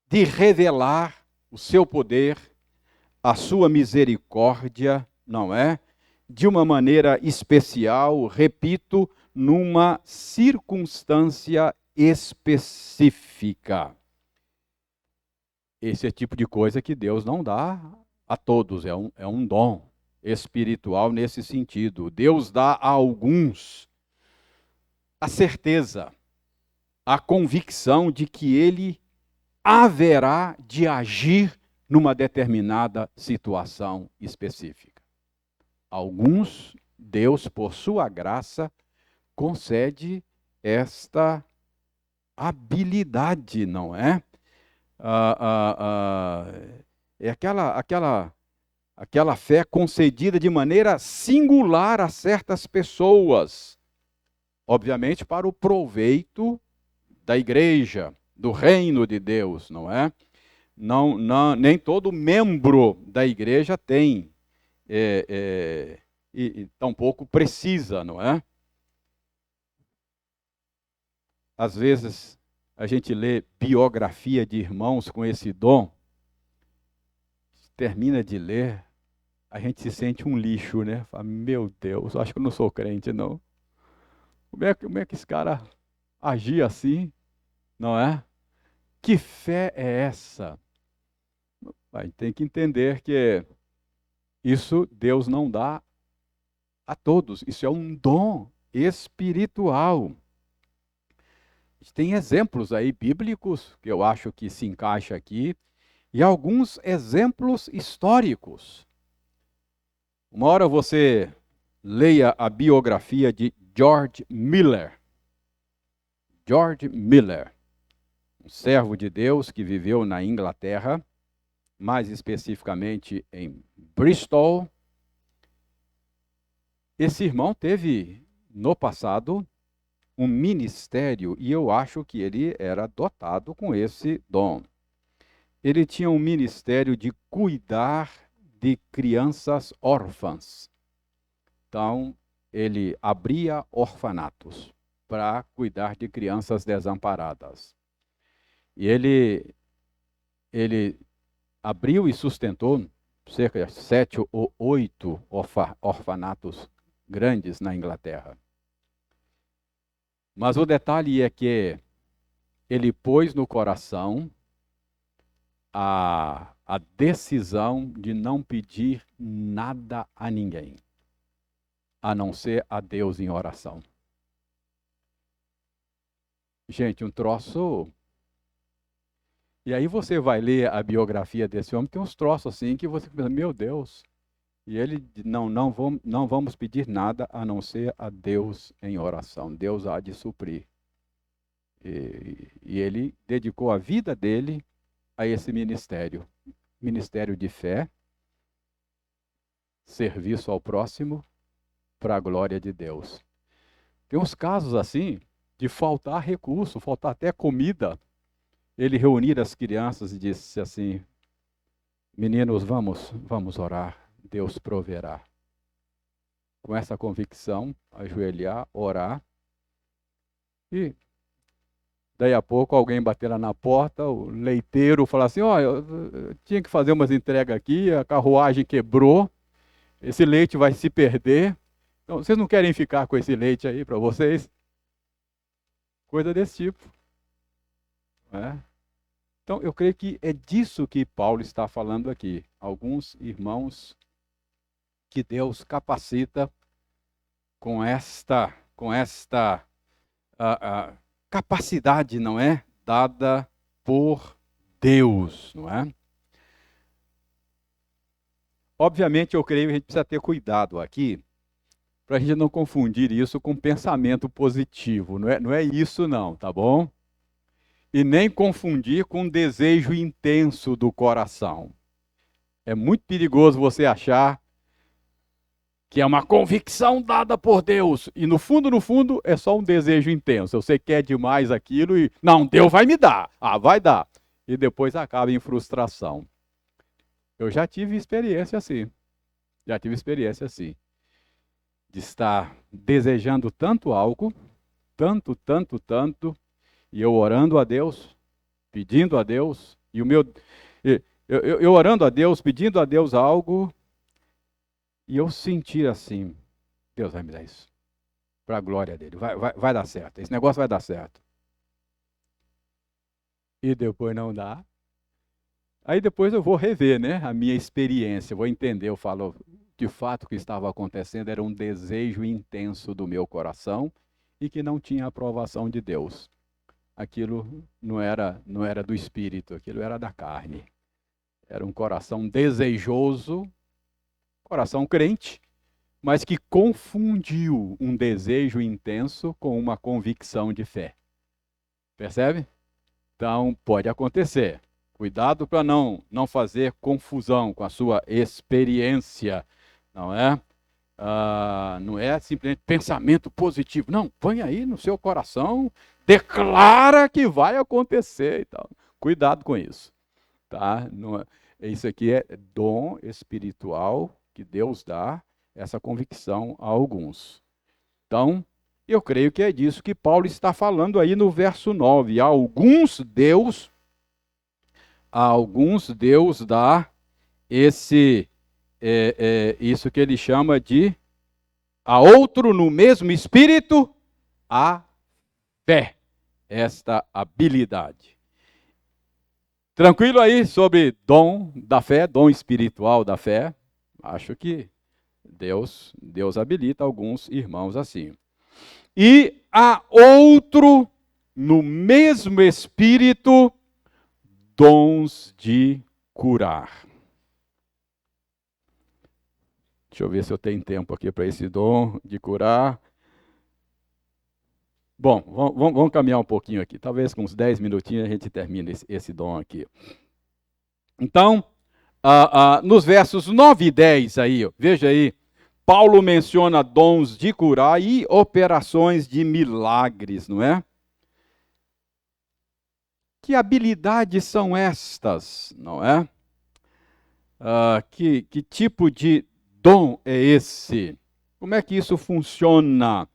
de revelar o seu poder, a sua misericórdia, não é? De uma maneira especial, repito, numa circunstância específica. Esse é o tipo de coisa que Deus não dá a todos, é um dom espiritual nesse sentido. Deus dá a alguns a certeza, a convicção de que Ele haverá de agir numa determinada situação específica. Alguns, Deus, por sua graça, concede esta habilidade, não é? É aquela fé concedida de maneira singular a certas pessoas, obviamente para o proveito da igreja, do reino de Deus, não é? Nem todo membro da igreja tem, e tampouco precisa, não é? Às vezes a gente lê biografia de irmãos com esse dom, termina de ler, a gente se sente um lixo, né? Fala, meu Deus, acho que eu não sou crente, não. Como é que esse cara agia assim, não é? Que fé é essa? A gente tem que entender que isso Deus não dá a todos. Isso é um dom espiritual. A gente tem exemplos aí bíblicos que eu acho que se encaixa aqui e alguns exemplos históricos. Uma hora você leia a biografia de George Miller. George Miller, um servo de Deus que viveu na Inglaterra, mais especificamente em Bristol. Esse irmão teve, no passado, um ministério, e eu acho que ele era dotado com esse dom. Ele tinha um ministério de cuidar de crianças órfãs. Então, ele abria orfanatos para cuidar de crianças desamparadas. E ele abriu e sustentou cerca de 7 ou 8 orfanatos grandes na Inglaterra. Mas o detalhe é que ele pôs no coração a decisão de não pedir nada a ninguém, a não ser a Deus em oração. Gente, um troço. E aí você vai ler a biografia desse homem, tem uns troços assim que você pensa, meu Deus. E ele, não vamos pedir nada a não ser a Deus em oração. Deus há de suprir. E ele dedicou a vida dele a esse ministério. Ministério de fé, serviço ao próximo, para a glória de Deus. Tem uns casos assim, de faltar recurso, faltar até comida. Ele reunir as crianças e disse assim, meninos, vamos orar, Deus proverá. Com essa convicção, ajoelhar, orar, e daí a pouco alguém bater lá na porta, o leiteiro falar assim, eu tinha que fazer umas entregas aqui, a carruagem quebrou, esse leite vai se perder, então vocês não querem ficar com esse leite aí para vocês? Coisa desse tipo. Né? Então, eu creio que é disso que Paulo está falando aqui. Alguns irmãos que Deus capacita com esta capacidade, não é? Dada por Deus, não é? Obviamente, eu creio que a gente precisa ter cuidado aqui, para a gente não confundir isso com pensamento positivo. Não é isso não, tá bom? E nem confundir com desejo intenso do coração. É muito perigoso você achar que é uma convicção dada por Deus. E no fundo, é só um desejo intenso. Você quer demais aquilo e, não, Deus vai me dar. Ah, vai dar. E depois acaba em frustração. Eu já tive experiência assim. De estar desejando tanto algo, tanto, e eu orando a Deus, pedindo a Deus, e o meu. Eu orando a Deus, pedindo a Deus algo, e eu sentir assim, Deus vai me dar isso. Para a glória dele. Vai dar certo. Esse negócio vai dar certo. E depois não dá. Aí depois eu vou rever, né, a minha experiência. Vou entender, eu falo, de fato o que estava acontecendo era um desejo intenso do meu coração e que não tinha aprovação de Deus. Aquilo não era do espírito, aquilo era da carne. Era um coração desejoso, coração crente, mas que confundiu um desejo intenso com uma convicção de fé. Percebe? Então, pode acontecer. Cuidado para não fazer confusão com a sua experiência, não é? Não é simplesmente pensamento positivo. Não, põe aí no seu coração, declara que vai acontecer e tal. Cuidado com isso, tá? Isso aqui é dom espiritual que Deus dá, essa convicção a alguns. Então, eu creio que é disso que Paulo está falando aí no verso 9. A alguns Deus dá isso que ele chama de a outro no mesmo espírito, a fé, esta habilidade. Tranquilo aí sobre dom da fé, dom espiritual da fé? Acho que Deus habilita alguns irmãos assim. E a outro, no mesmo espírito, dons de curar. Deixa eu ver se eu tenho tempo aqui para esse dom de curar. Bom, vamos caminhar um pouquinho aqui. Talvez com uns 10 minutinhos a gente termine esse dom aqui. Então, nos versos 9 e 10 aí, veja aí, Paulo menciona dons de curar e operações de milagres, não é? Que habilidades são estas, não é? Que tipo de dom é esse? Como é que isso funciona?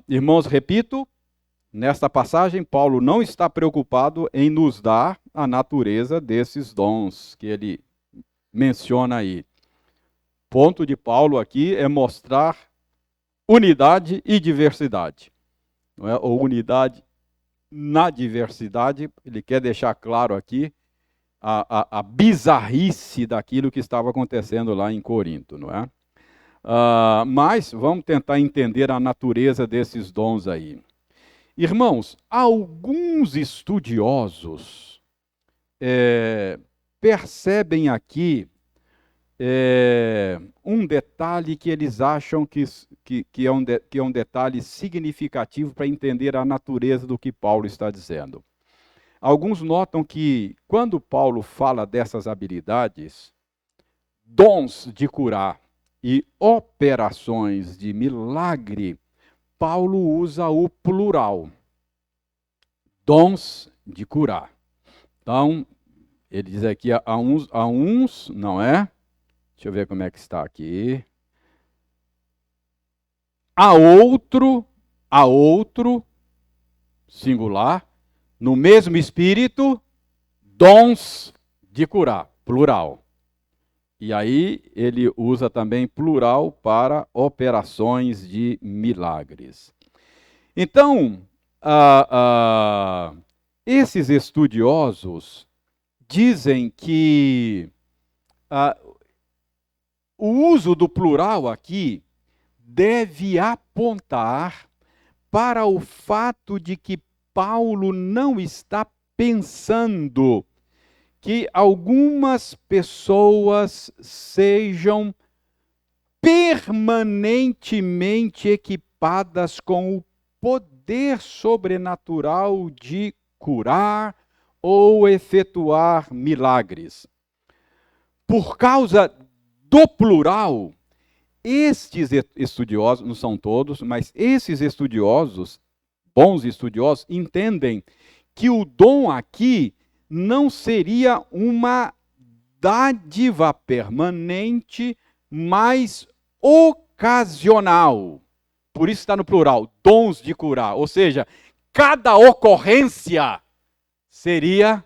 Irmãos, repito, nesta passagem, Paulo não está preocupado em nos dar a natureza desses dons que ele menciona aí. Ponto de Paulo aqui é mostrar unidade e diversidade, não é? Ou unidade na diversidade. Ele quer deixar claro aqui a bizarrice daquilo que estava acontecendo lá em Corinto, não é? Mas vamos tentar entender a natureza desses dons aí. Irmãos, alguns estudiosos percebem aqui um detalhe que eles acham que é um detalhe significativo para entender a natureza do que Paulo está dizendo. Alguns notam que, quando Paulo fala dessas habilidades, dons de curar e operações de milagre, Paulo usa o plural. Dons de curar. Então, ele diz aqui a uns, não é? Deixa eu ver como é que está aqui. A outro, singular, no mesmo espírito, dons de curar, plural. E aí ele usa também plural para operações de milagres. Então, esses estudiosos dizem que o uso do plural aqui deve apontar para o fato de que Paulo não está pensando que algumas pessoas sejam permanentemente equipadas com o poder sobrenatural de curar ou efetuar milagres. Por causa do plural, estes estudiosos, não são todos, mas esses estudiosos, bons estudiosos, entendem que o dom aqui não seria uma dádiva permanente, mas ocasional. Por isso está no plural, dons de curar. Ou seja, cada ocorrência seria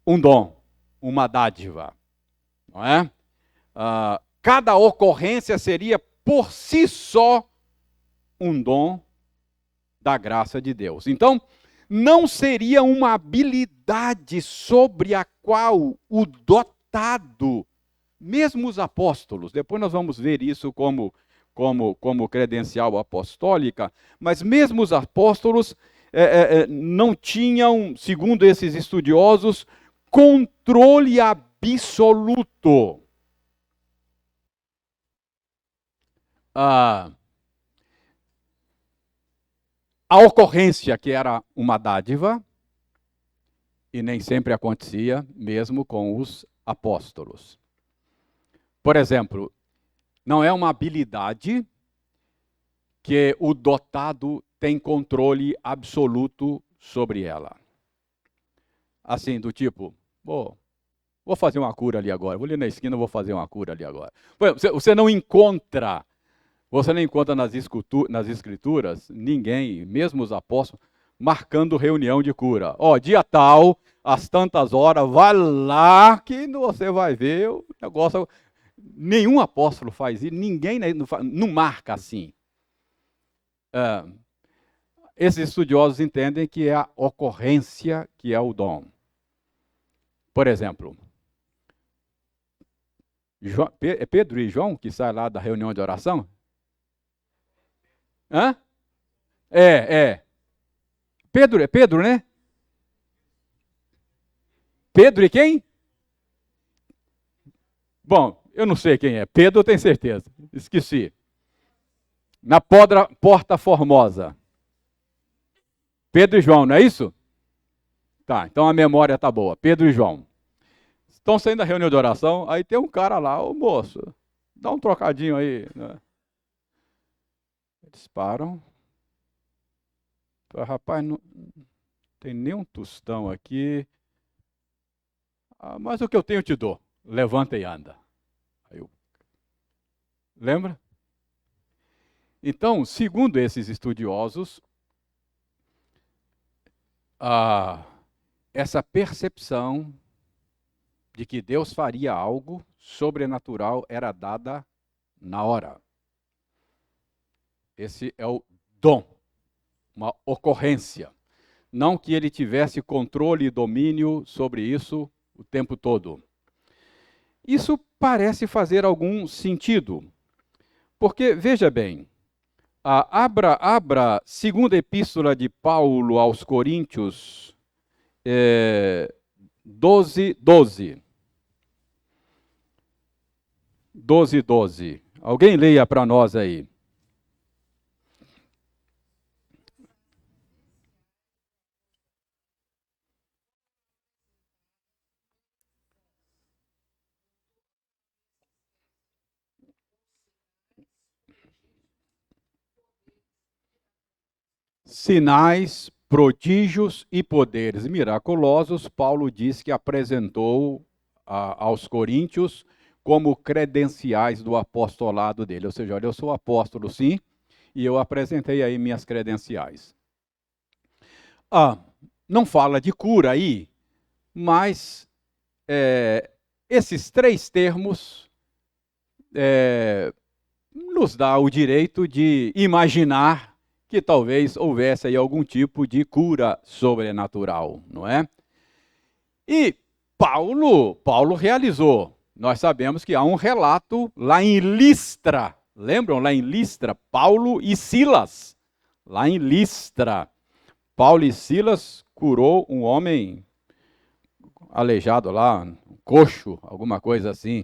um dom, uma dádiva. Não é? Cada ocorrência seria por si só um dom da graça de Deus. Então, não seria uma habilidade sobre a qual o dotado, mesmo os apóstolos, depois nós vamos ver isso como credencial apostólica, mas mesmo os apóstolos não tinham, segundo esses estudiosos, controle absoluto. A ocorrência que era uma dádiva, e nem sempre acontecia, mesmo com os apóstolos. Por exemplo, não é uma habilidade que o dotado tem controle absoluto sobre ela. Assim, do tipo, vou fazer uma cura ali agora, vou ali na esquina, vou fazer uma cura ali agora. Você não encontra nas escrituras ninguém, mesmo os apóstolos, marcando reunião de cura. Dia tal, às tantas horas, vai lá que você vai ver o negócio. Nenhum apóstolo faz isso, ninguém não marca assim. Esses estudiosos entendem que é a ocorrência que é o dom. Por exemplo, é Pedro e João que saem lá da reunião de oração? Hã? É Pedro, né? Pedro e quem? Bom, eu não sei quem é. Pedro eu tenho certeza. Esqueci. Na Porta Formosa. Pedro e João, não é isso? Tá, então a memória tá boa. Pedro e João. Estão saindo da reunião de oração, aí tem um cara lá, moço, dá um trocadinho aí. Né? Eles param. Rapaz, não tem nem um tostão aqui. Mas o que eu tenho eu te dou. Levanta e anda. Lembra? Então, segundo esses estudiosos, essa percepção de que Deus faria algo sobrenatural era dada na hora. Esse é o dom, uma ocorrência. Não que ele tivesse controle e domínio sobre isso o tempo todo. Isso parece fazer algum sentido, porque, veja bem, abra segunda epístola de Paulo aos Coríntios, 12:12. 12:12. Alguém leia para nós aí. Sinais, prodígios e poderes miraculosos, Paulo diz que apresentou aos coríntios como credenciais do apostolado dele. Ou seja, olha, eu sou apóstolo sim, e eu apresentei aí minhas credenciais. Não fala de cura aí, mas esses três termos nos dá o direito de imaginar que talvez houvesse aí algum tipo de cura sobrenatural, não é? E Paulo realizou. Nós sabemos que há um relato lá em Listra, Lembram lá em Listra? Paulo e Silas. Lá em Listra, Paulo e Silas curou um homem aleijado lá, um coxo, alguma coisa assim.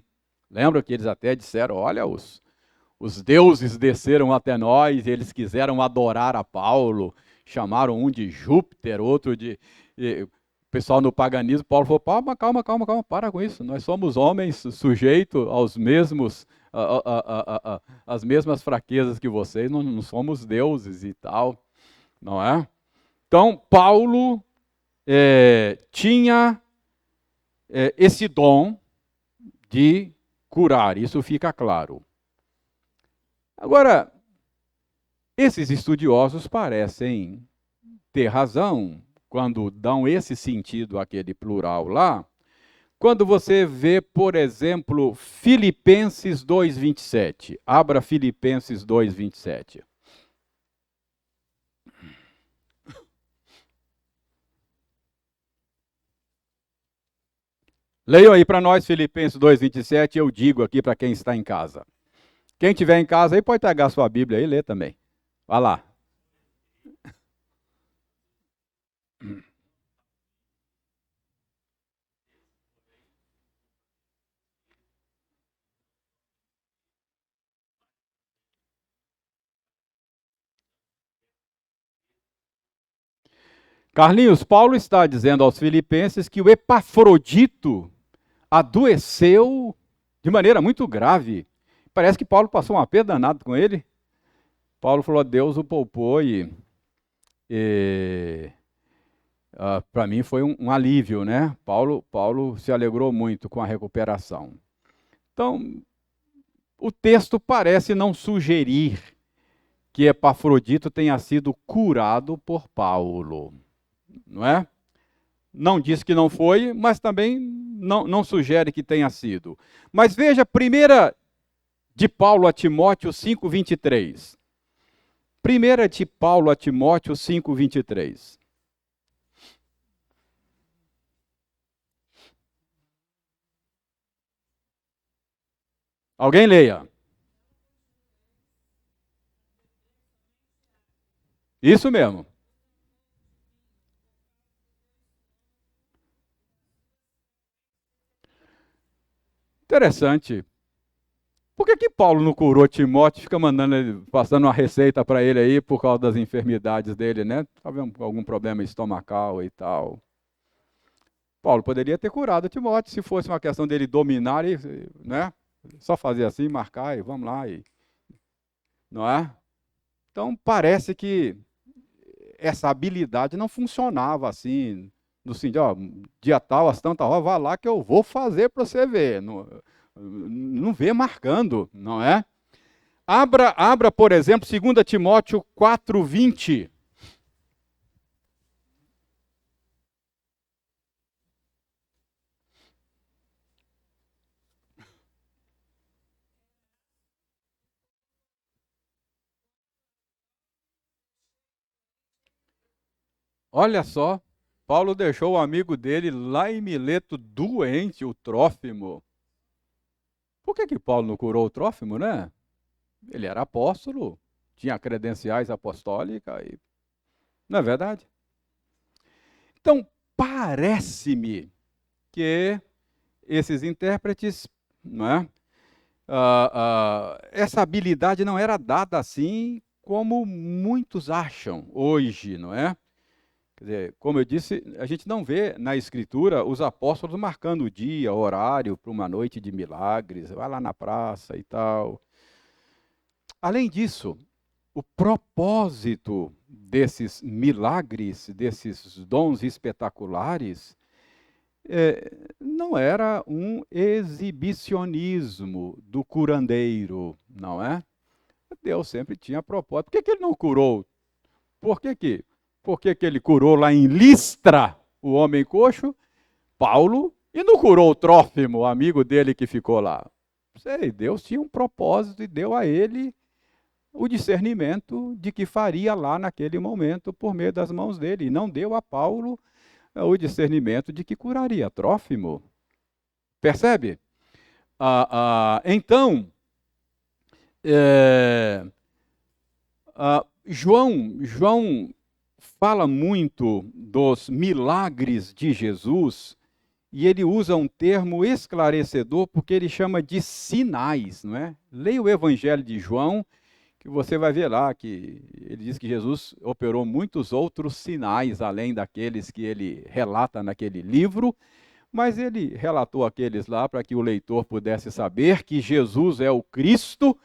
Lembram que eles até disseram, olha, os deuses desceram até nós, eles quiseram adorar a Paulo, chamaram um de Júpiter, outro de... o pessoal no paganismo, Paulo falou, calma, para com isso, nós somos homens sujeitos aos mesmos, as mesmas fraquezas que vocês, não somos deuses e tal, não é? Então, Paulo tinha esse dom de curar, isso fica claro. Agora, esses estudiosos parecem ter razão quando dão esse sentido àquele plural lá, quando você vê, por exemplo, Filipenses 2:27. Abra Filipenses 2:27. Leiam aí para nós Filipenses 2:27, eu digo aqui para quem está em casa. Quem estiver em casa aí pode pegar a sua Bíblia aí e ler também. Vai lá. Carlinhos, Paulo está dizendo aos filipenses que o Epafrodito adoeceu de maneira muito grave. Parece que Paulo passou um aperto danado com ele. Paulo falou, Deus o poupou para mim foi um alívio, né? Paulo se alegrou muito com a recuperação. Então, o texto parece não sugerir que Epafrodito tenha sido curado por Paulo, não é? Não diz que não foi, mas também não sugere que tenha sido. Mas veja, primeira de Paulo a Timóteo 5:23. Primeira de Paulo a Timóteo 5:23. Alguém leia. Isso mesmo. Interessante. Por que Paulo não curou Timóteo, fica mandando, passando uma receita para ele aí por causa das enfermidades dele, né? Talvez algum problema estomacal e tal. Paulo poderia ter curado Timóteo se fosse uma questão dele dominar e, né? Só fazer assim, marcar e vamos lá, não é? Então parece que essa habilidade não funcionava assim, no sentido, ó, dia tal, às tantas horas, vá lá que eu vou fazer para você ver. Não vê marcando, não é? Abra, por exemplo, 2 Timóteo 4:20. Olha só, Paulo deixou o amigo dele lá em Mileto doente, o Trófimo. Por que Paulo não curou o Trófimo, né? Ele era apóstolo, tinha credenciais apostólicas, não é verdade? Então, parece-me que esses intérpretes, não é? Essa habilidade não era dada assim como muitos acham hoje, não é? Quer dizer, como eu disse, a gente não vê na Escritura os apóstolos marcando o dia, o horário para uma noite de milagres, vai lá na praça e tal. Além disso, o propósito desses milagres, desses dons espetaculares, não era um exibicionismo do curandeiro, não é? Deus sempre tinha propósito. Por que ele não curou? Por que ele curou lá em Listra, o homem coxo, Paulo, e não curou o Trófimo, o amigo dele que ficou lá? Sei, Deus tinha um propósito e deu a ele o discernimento de que faria lá naquele momento por meio das mãos dele. E não deu a Paulo o discernimento de que curaria Trófimo. Percebe? Então, É, João fala muito dos milagres de Jesus e ele usa um termo esclarecedor porque ele chama de sinais, não é? Leia o Evangelho de João, que você vai ver lá que ele diz que Jesus operou muitos outros sinais além daqueles que ele relata naquele livro, mas ele relatou aqueles lá para que o leitor pudesse saber que Jesus é o Cristo,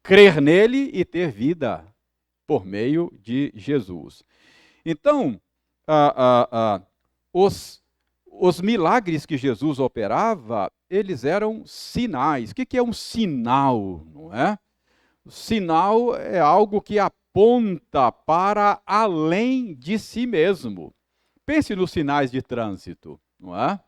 crer nele e ter vida por meio de Jesus. Então, os milagres que Jesus operava, eles eram sinais. O que é um sinal, não é? O sinal é algo que aponta para além de si mesmo. Pense nos sinais de trânsito, não é?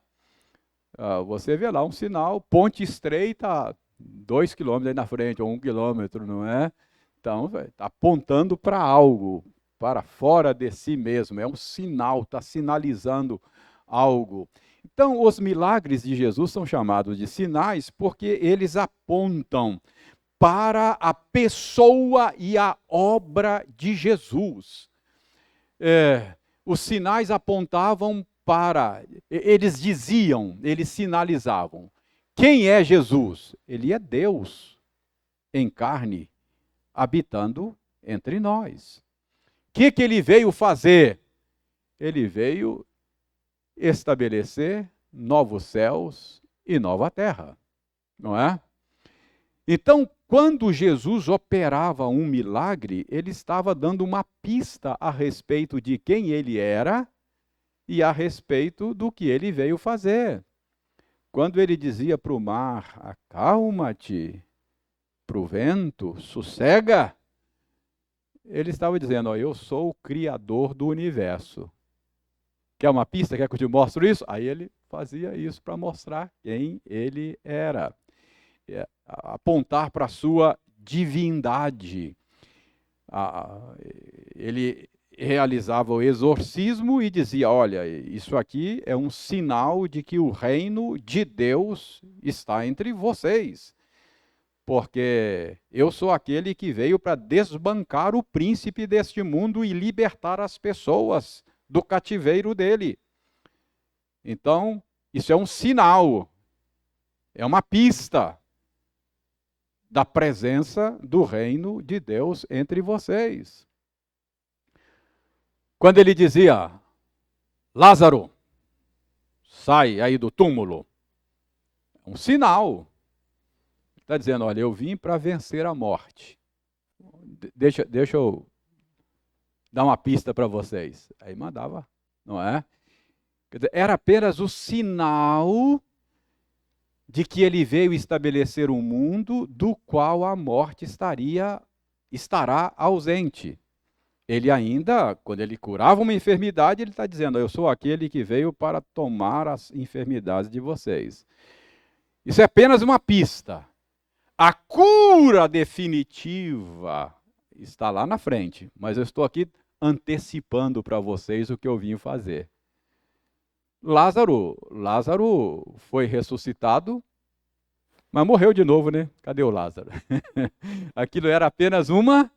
Você vê lá um sinal, ponte estreita, 2 quilômetros aí na frente, ou 1 quilômetro, não é? Então, está apontando para algo, para fora de si mesmo. É um sinal, está sinalizando algo. Então, os milagres de Jesus são chamados de sinais porque eles apontam para a pessoa e a obra de Jesus. Os sinais apontavam para, eles diziam, eles sinalizavam. Quem é Jesus? Ele é Deus em carne, habitando entre nós. O que ele veio fazer? Ele veio estabelecer novos céus e nova terra, não é? Então, quando Jesus operava um milagre, ele estava dando uma pista a respeito de quem ele era e a respeito do que ele veio fazer. Quando ele dizia para o mar, acalma-te, para o vento, sossega, ele estava dizendo, eu sou o criador do universo. Quer uma pista? Quer que eu te mostre isso? Aí ele fazia isso para mostrar quem ele era. Apontar para a sua divindade. Ele realizava o exorcismo e dizia, olha, isso aqui é um sinal de que o reino de Deus está entre vocês. Porque eu sou aquele que veio para desbancar o príncipe deste mundo e libertar as pessoas do cativeiro dele. Então, isso é um sinal, é uma pista da presença do reino de Deus entre vocês. Quando ele dizia, Lázaro, sai aí do túmulo, é um sinal. Está dizendo, olha, eu vim para vencer a morte. Deixa eu dar uma pista para vocês. Aí mandava, não é? Quer dizer, era apenas o sinal de que ele veio estabelecer um mundo do qual a morte estará ausente. Ele ainda, quando ele curava uma enfermidade, ele está dizendo, eu sou aquele que veio para tomar as enfermidades de vocês. Isso é apenas uma pista. A cura definitiva está lá na frente, mas eu estou aqui antecipando para vocês o que eu vim fazer. Lázaro foi ressuscitado, mas morreu de novo, né? Cadê o Lázaro? Aquilo era apenas uma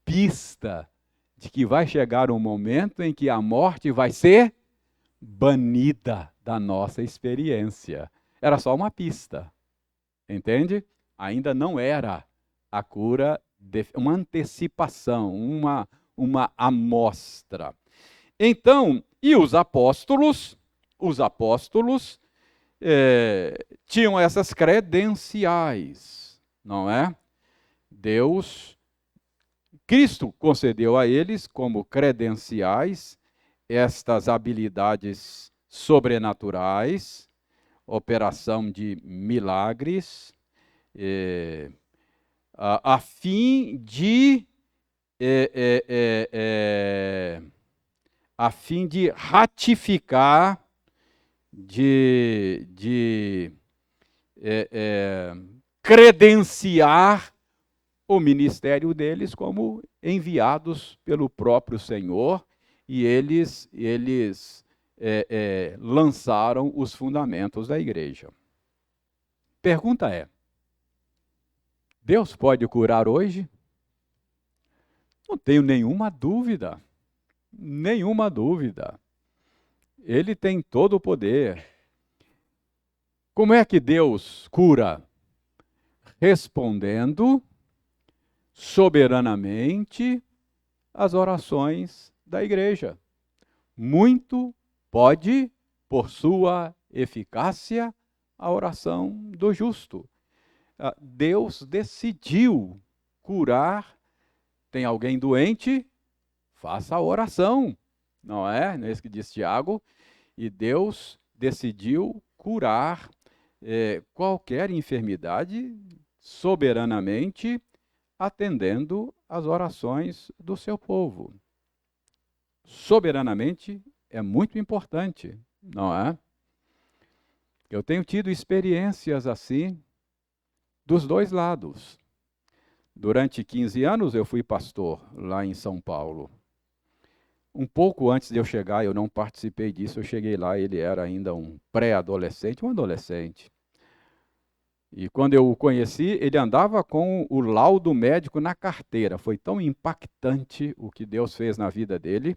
pista de que vai chegar um momento em que a morte vai ser banida da nossa experiência. Era só uma pista, entende? Ainda não era a cura, uma antecipação, uma amostra. Então, e os apóstolos tinham essas credenciais, não é? Cristo concedeu a eles como credenciais estas habilidades sobrenaturais, operação de milagres, a fim de ratificar, de credenciar o ministério deles como enviados pelo próprio Senhor, e eles lançaram os fundamentos da igreja. Pergunta é, Deus pode curar hoje? Não tenho nenhuma dúvida. Nenhuma dúvida. Ele tem todo o poder. Como é que Deus cura? Respondendo soberanamente às orações da igreja. Muito pode, por sua eficácia, a oração do justo. Deus decidiu curar. Tem alguém doente? Faça a oração. Não é? Não é isso que diz Tiago? E Deus decidiu curar qualquer enfermidade soberanamente, atendendo às orações do seu povo. Soberanamente é muito importante, não é? Eu tenho tido experiências assim dos dois lados. Durante 15 anos eu fui pastor lá em São Paulo. Um pouco antes de eu chegar, eu não participei disso, eu cheguei lá, ele era ainda um pré-adolescente, um adolescente. E quando eu o conheci, ele andava com o laudo médico na carteira. Foi tão impactante o que Deus fez na vida dele,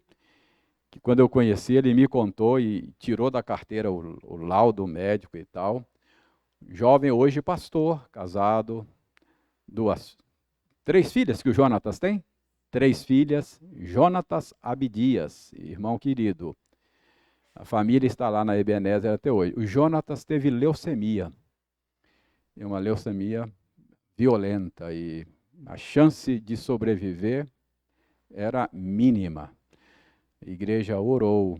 que quando eu conheci, ele me contou e tirou da carteira o laudo médico e tal. Jovem hoje pastor, casado, três filhas que o Jonatas tem. 3 filhas, Jonatas Abdias, irmão querido. A família está lá na Ebenezer até hoje. O Jonatas teve leucemia. É uma leucemia violenta e a chance de sobreviver era mínima. A igreja orou,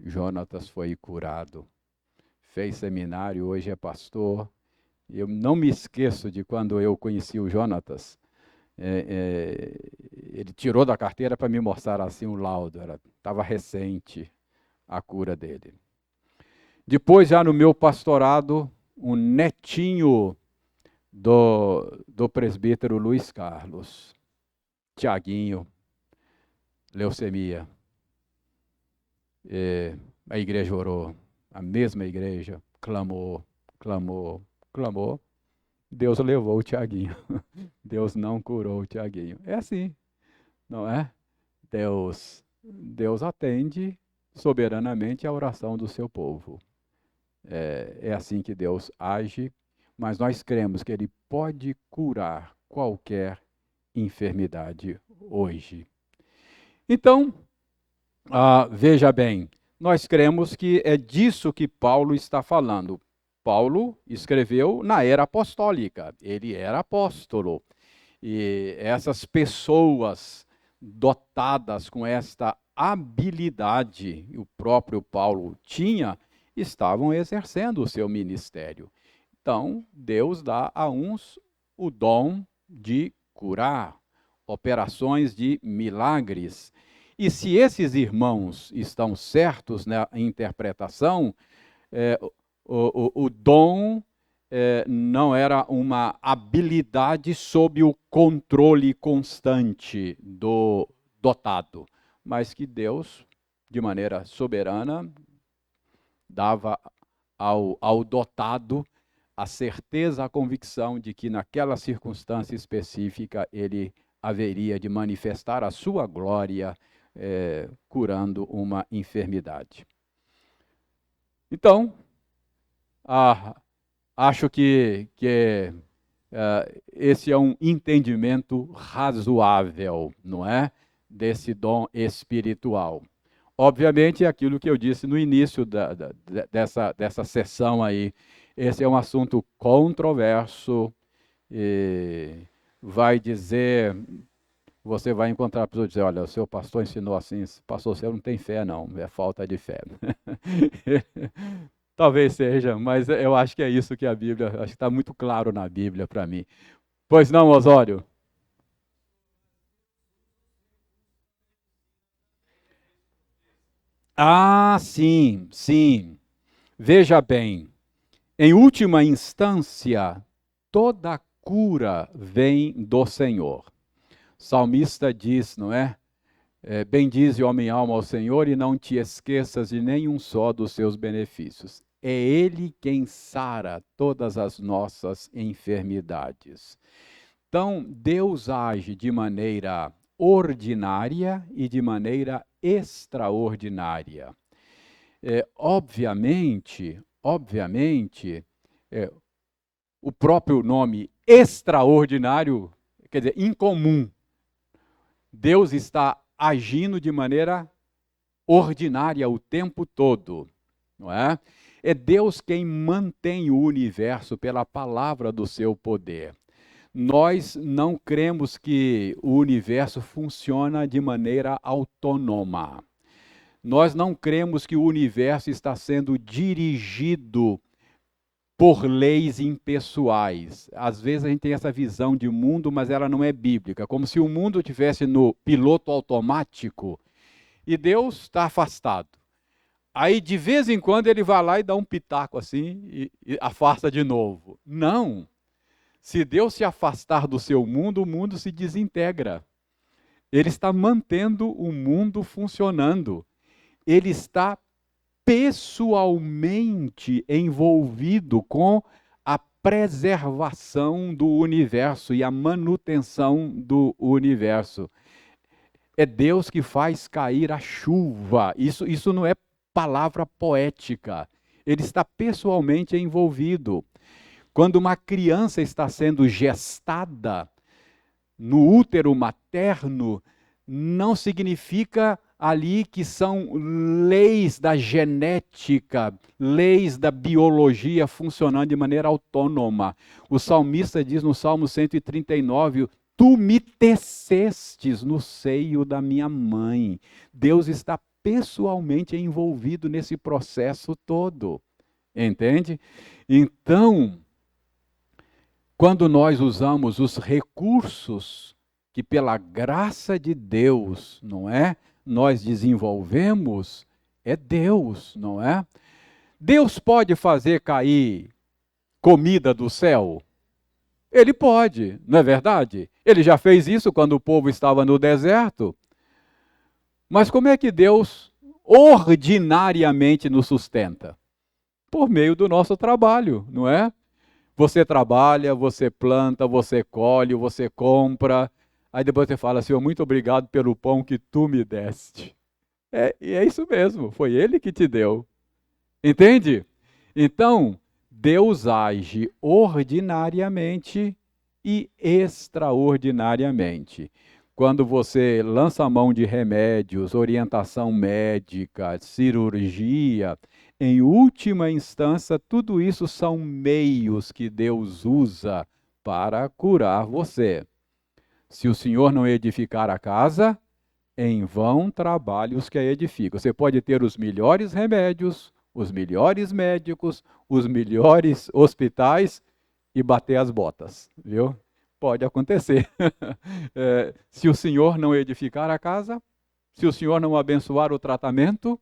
Jonatas foi curado. Fez seminário, hoje é pastor. Eu não me esqueço de quando eu conheci o Jonatas. Ele tirou da carteira para me mostrar assim um laudo, estava recente a cura dele. Depois, já no meu pastorado, um netinho do presbítero Luiz Carlos, Tiaguinho, leucemia. A igreja orou, a mesma igreja clamou, clamou, clamou. Deus levou o Tiaguinho. Deus não curou o Tiaguinho. É assim, não é? Deus atende soberanamente a oração do seu povo. É assim que Deus age, mas nós cremos que Ele pode curar qualquer enfermidade hoje. Então, veja bem, nós cremos que é disso que Paulo está falando. Paulo escreveu na era apostólica, ele era apóstolo. E essas pessoas dotadas com esta habilidade, o próprio Paulo tinha, estavam exercendo o seu ministério. Então, Deus dá a uns o dom de curar, operações de milagres. E se esses irmãos estão certos na interpretação, o dom não era uma habilidade sob o controle constante do dotado, mas que Deus, de maneira soberana, dava ao dotado a certeza, a convicção de que naquela circunstância específica ele haveria de manifestar a sua glória curando uma enfermidade. Então, acho que esse é um entendimento razoável, não é? Desse dom espiritual. Obviamente, é aquilo que eu disse no início dessa sessão aí. Esse é um assunto controverso. Vai dizer, você vai encontrar pessoas dizer, olha, o seu pastor ensinou assim, pastor, você não tem fé não, é falta de fé. Talvez seja, mas eu acho que é isso que a Bíblia, acho que está muito claro na Bíblia para mim. Pois não, Osório? Sim, sim. Veja bem, em última instância, toda cura vem do Senhor. O salmista diz, não é? Bendize, ó minha alma, ao Senhor, e não te esqueças de nenhum só dos seus benefícios. é Ele quem sara todas as nossas enfermidades. Então, Deus age de maneira ordinária e de maneira extraordinária. Obviamente, o próprio nome extraordinário, quer dizer, incomum. Deus está agindo de maneira ordinária o tempo todo, não é? É Deus quem mantém o universo pela palavra do seu poder. Nós não cremos que o universo funciona de maneira autônoma. Nós não cremos que o universo está sendo dirigido por leis impessoais. Às vezes a gente tem essa visão de mundo, mas ela não é bíblica, como se o mundo estivesse no piloto automático e Deus está afastado. Aí, de vez em quando, ele vai lá e dá um pitaco assim e afasta de novo. Não! Se Deus se afastar do seu mundo, o mundo se desintegra. Ele está mantendo o mundo funcionando. Ele está pessoalmente envolvido com a preservação do universo e a manutenção do universo. É Deus que faz cair a chuva. Isso não é palavra poética. Ele está pessoalmente envolvido. Quando uma criança está sendo gestada no útero materno, não significa ali que são leis da genética, leis da biologia funcionando de maneira autônoma. O salmista diz no Salmo 139, tu me tecestes no seio da minha mãe. Deus está pessoalmente envolvido nesse processo todo. Entende? Então, quando nós usamos os recursos que pela graça de Deus, não é? Nós desenvolvemos, é Deus, não é? Deus pode fazer cair comida do céu? Ele pode, não é verdade? Ele já fez isso quando o povo estava no deserto. Mas como é que Deus ordinariamente nos sustenta? Por meio do nosso trabalho, não é? Você trabalha, você planta, você colhe, você compra. Aí depois você fala, Senhor, muito obrigado pelo pão que tu me deste. E é isso mesmo, foi Ele que te deu. Entende? Então, Deus age ordinariamente e extraordinariamente. Quando você lança a mão de remédios, orientação médica, cirurgia, em última instância, tudo isso são meios que Deus usa para curar você. Se o Senhor não edificar a casa, em vão trabalham os que a edificam. Você pode ter os melhores remédios, os melhores médicos, os melhores hospitais e bater as botas, viu? Pode acontecer. Se o Senhor não edificar a casa, se o Senhor não abençoar o tratamento,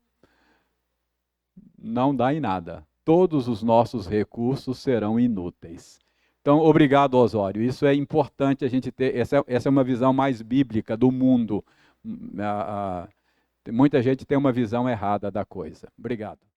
não dá em nada. Todos os nossos recursos serão inúteis. Então, obrigado, Osório. Isso é importante a gente ter. Essa é uma visão mais bíblica do mundo. Muita gente tem uma visão errada da coisa. Obrigado.